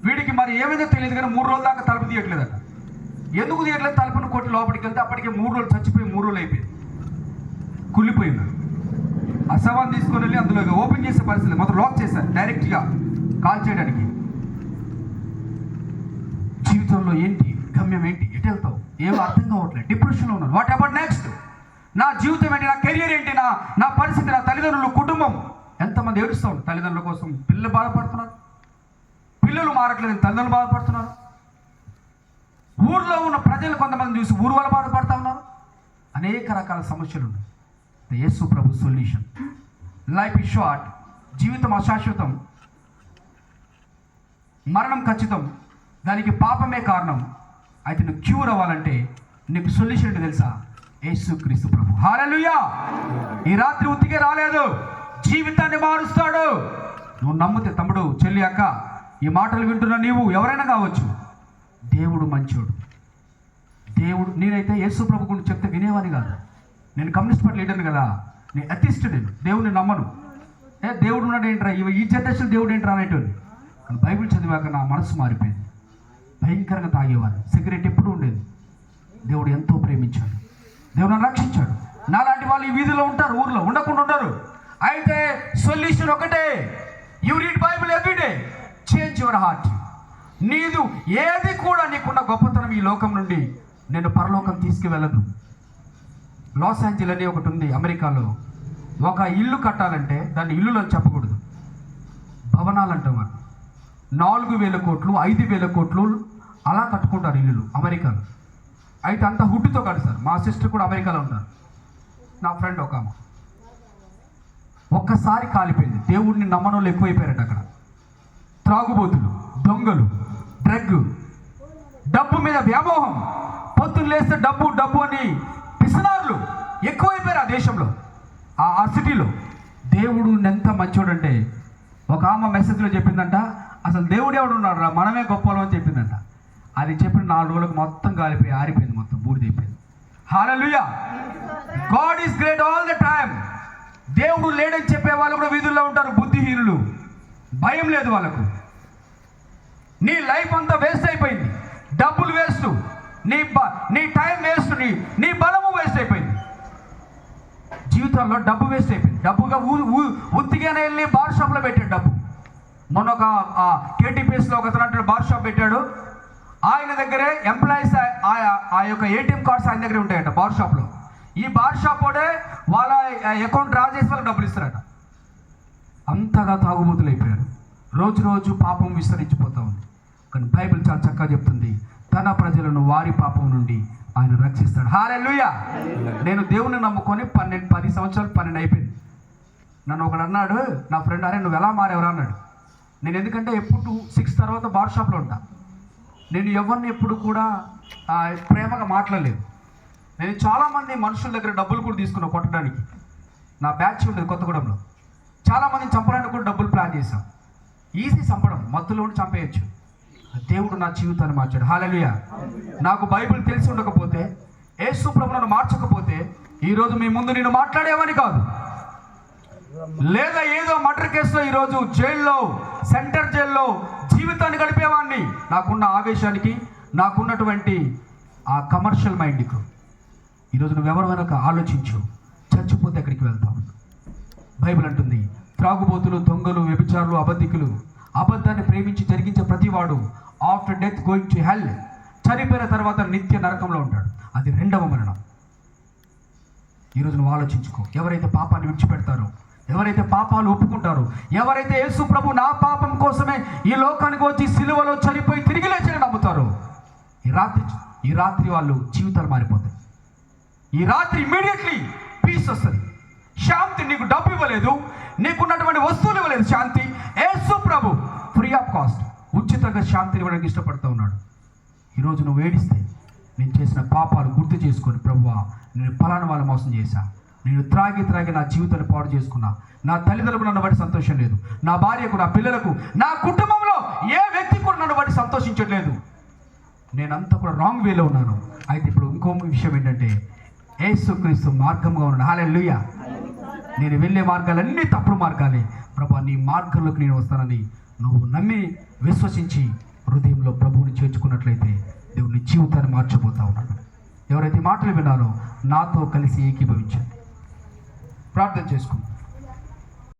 వీడికి మరి ఏమైందో తెలియదు, కానీ 3 రోజుల దాకా తలుపు తీయట్లేదట. ఎందుకు తీయట్లేదు? తలుపును కొట్టి లోపలికి వెళ్తే అప్పటికే 3 రోజులు చచ్చిపోయి 3 రోజులు అయిపోయింది, కుళ్ళిపోయింది. ఆ శవాన్ని తీసుకొని వెళ్ళి అందులో ఓపెన్ చేసే పరిస్థితి, మొత్తం లాక్ చేశారు డైరెక్ట్గా కాల్ చేయడానికి. జీవితంలో ఏంటి గమ్యం, ఏంటి, ఎటు వెళ్తావు ఏమో అర్థం కావట్లేదు, డిప్రెషన్లో ఉన్నాను. What about next? నా జీవితం ఏంటి, నా కెరియర్ ఏంటి, నా పరిస్థితి, నా తల్లిదండ్రులు, కుటుంబం. ఎంతమంది ఏడుస్తూ ఉంటారు తల్లిదండ్రుల కోసం. పిల్లలు బాధపడుతున్నారు, పిల్లలు మారట్లేదని తల్లిదండ్రులు బాధపడుతున్నారు. ఊర్లో ఉన్న ప్రజలు కొంతమంది చూసి ఊరు వాళ్ళు బాధపడుతూ ఉన్నారు. అనేక రకాల సమస్యలు ఉన్నాయి. యేసు ప్రభు సొల్యూషన్. లైఫ్ ఇస్ షార్ట్, జీవితం అశాశ్వతం, మరణం ఖచ్చితం, దానికి పాపమే కారణం. అయితే నువ్వు క్యూర్ అవ్వాలంటే నీకు సొల్యూషన్ ఏంటి తెలుసా? యేసు క్రీస్తు ప్రభు. హల్లెలూయా. ఈ రాత్రి ఉత్తికే రాలేదు, జీవితాన్ని మారుస్తాడు. నువ్వు నమ్మితే, తమ్ముడు, చెల్లి, అక్క, ఈ మాటలు వింటున్న నీవు ఎవరైనా కావచ్చు, దేవుడు మంచోడు. దేవుడు, నేనైతే యేసు ప్రభు గురించి చెప్తే వినేవాని కాదు. నేను కమ్యూనిస్ట్ పార్టీ లీడర్ని కదా, నేను అథిస్ట్, నేను దేవుడిని నమ్మను. దేవుడు ఉన్నాడు ఏంట్రా, ఈ జనరేషన్ దేవుడు ఏంట్రా అనేటువంటి. కానీ బైబిల్ చదివాక నా మనసు మారిపోయింది. భయంకరంగా తాగేవాడు, సిగరెట్ ఎప్పుడు ఉండేది. దేవుడు ఎంతో ప్రేమించాడు, దేవుడు నన్ను రక్షించాడు. నాలాంటి వాళ్ళు ఈ వీధిలో ఉంటారు, ఊర్లో ఉండకుండా ఉండరు. అయితే సొల్యూషన్ ఒకటే, you read Bible everyday, change your heart. నీదు ఏది కూడా నీకున్న గొప్పతనం ఈ లోకం నుండి నేను పరలోకం తీసుకువెళ్ళదు. లాస్ ఏంజెల్ అని ఒకటి ఉంది అమెరికాలో. ఒక ఇల్లు కట్టాలంటే దాన్ని ఇల్లులో చెప్పకూడదు, భవనాలు అంటాం. 4,000 కోట్లు 5,000 కోట్లు అలా కట్టుకుంటారు ఇల్లులు అమెరికాలో. అయితే అంత హుడ్డుతో కడతారు. మా సిస్టర్ కూడా అమెరికాలో ఉంటారు, నా ఫ్రెండ్ ఒక ఆమె. ఒక్కసారి కాలిపోయింది. దేవుడిని నమ్మనోళ్ళు ఎక్కువైపోయారట అక్కడ. త్రాగుబోతులు, దొంగలు, డ్రగ్, డబ్బు మీద వ్యామోహం, పొద్దున్న లేస్తే డబ్బు డబ్బు అని పిసినారులు ఎక్కువైపోయారు ఆ దేశంలో, ఆ సిటీలో. దేవుడు ఎంత మంచోడంటే, ఒక ఆమె మెసేజ్లో చెప్పిందంట, అసలు దేవుడు ఎవడు ఉన్నాడు రా, మనమే గొప్పలు అని చెప్పిందంట. అది చెప్పిన 4 రోజులకు మొత్తం కాలిపోయి ఆరిపోయింది, మొత్తం బూడిదైపోయింది. Hallelujah. God is great all the time. దేవుడు లేడని చెప్పే వాళ్ళు కూడా వీధుల్లో ఉంటారు, బుద్ధిహీనులు. భయం లేదు వాళ్ళకు. నీ లైఫ్ అంతా వేస్ట్ అయిపోయింది, డబ్బులు వేస్ట్, నీ టైం వేస్ట్, నీ బలము వేస్ట్ అయిపోయింది. జీవితంలో డబ్బు వేస్ట్ అయిపోయింది. డబ్బుగా ఉత్తిగానే వెళ్ళి బార్ షాప్లో పెట్టాడు డబ్బు. మొన్న ఒక కేటీపీఎస్లో ఒక అతను బార్ షాప్ పెట్టాడు. ఆయన దగ్గరే ఎంప్లాయీస్ ఆ యొక్క ఏటీఎం కార్డ్స్ ఆయన దగ్గరే ఉంటాయట బార్ షాప్లో. ఈ బార్ షాప్ వాడే వాళ్ళ అకౌంట్ డ్రా చేసి వాళ్ళకి డబ్బులు ఇస్తారట. అంతగా తాగుబోతులు అయిపోయారు. రోజు రోజు పాపం విస్తరించిపోతూ ఉంది. కానీ బైబిల్ చాలా చక్కగా చెప్తుంది, తన ప్రజలను వారి పాపం నుండి ఆయన రక్షిస్తాడు. హల్లెలూయా. నేను దేవుని నమ్ముకొని 10 సంవత్సరాలు 12 అయిపోయింది. నన్ను ఒకడు అన్నాడు, నా ఫ్రెండ్, అరే నువ్వు ఎలా మారేవరా అన్నాడు. నేను ఎందుకంటే ఎప్పుడు 6 తర్వాత బార్ షాప్లో ఉంటా. నేను ఎవరిని ఎప్పుడు కూడా ప్రేమగా మాట్లాడలేదు. నేను చాలామంది మనుషుల దగ్గర డబ్బులు కూడా తీసుకున్నా కొట్టడానికి. నా బ్యాచ్ ఉండేది కొత్తగూడెంలో. చాలామందిని చంపడానికి కూడా డబ్బులు ప్లాన్ చేశాం. ఈజీ చంపడం, మత్తులో ఉండి చంపేయచ్చు. దేవుడు నా జీవితాన్ని మార్చాడు. హల్లెలూయా. నాకు బైబిల్ తెలిసి ఉండకపోతే, యేసు ప్రభువును మార్చకపోతే ఈరోజు మీ ముందు నేను మాట్లాడేవాని కాదు. లేదా ఏదో మర్డర్ కేసులో ఈరోజు జైల్లో, సెంటర్ జైల్లో జీవితాన్ని గడిపేవాడిని. నాకున్న ఆవేశానికి, నాకున్నటువంటి ఆ కమర్షియల్ మైండ్కు. ఈరోజు నువ్వెవరి వెనక ఆలోచించు, చచ్చిపోతే ఎక్కడికి వెళ్తావు? బైబిల్ అంటుంది, త్రాగుబోతులు, దొంగలు, వ్యభిచారులు, అబద్ధికులు, అబద్ధాన్ని ప్రేమించి జరిగించే ప్రతివాడు after death going to hell, చనిపోయిన తర్వాత నిత్య నరకంలో ఉంటాడు. అది 2వ మరణం. ఈరోజు నువ్వు ఆలోచించుకో. ఎవరైతే పాపాన్ని విడిచిపెడతారో, ఎవరైతే పాపాలు ఒప్పుకుంటారో, ఎవరైతే యేసు ప్రభు నా పాపం కోసమే ఈ లోకానికి వచ్చి సిలువలో చనిపోయి తిరిగి లేచని నమ్ముతారో, ఈ రాత్రి వాళ్ళు జీవితాలు మారిపోతాయి. ఈ రాత్రి ఇమీడియట్లీ పీస్ వస్తుంది, శాంతి. నీకు డబ్బు ఇవ్వలేదు, నీకున్నటువంటి వస్తువులు ఇవ్వలేదు, శాంతి. యేసు ప్రభు ఫ్రీ ఆఫ్ కాస్ట్ ఉచితంగా శాంతిని ఇవ్వడానికి ఇష్టపడుతూ ఉన్నాడు. ఈరోజు నువ్వు ఏడిస్తే, నేను చేసిన పాపాలు గుర్తు చేసుకొని, ప్రభువా నేను ఫలానా వాళ్ళు మోసం చేశా, నేను త్రాగి నా జీవితాన్ని పాడు చేసుకున్నా, నా తల్లిదండ్రులకు నన్ను బట్టి సంతోషం లేదు, నా భార్యకు, నా పిల్లలకు, నా కుటుంబంలో ఏ వ్యక్తి కూడా నన్ను బట్టి సంతోషించట్లేదు, నేనంతా కూడా రాంగ్ వేలో ఉన్నాను. అయితే ఇప్పుడు ఇంకో విషయం ఏంటంటే, యేసుక్రీస్తు మార్గంగా ఉన్నాడు. హల్లెలూయా. నేను వెళ్ళే మార్గాలన్నీ తప్పుడు మార్గాలే. ప్రభువా నీ మార్గంలోకి నేను వస్తానని నువ్వు నమ్మి విశ్వసించి హృదయంలో ప్రభువుని చేర్చుకున్నట్లయితే దేవుడు నీ జీవితాన్ని మార్చబోతా ఉన్నాడు. ఎవరైతే మాటలు విన్నారో నాతో కలిసి ఏకీభవించండి. ప్రార్థన చేసుకుంటాం.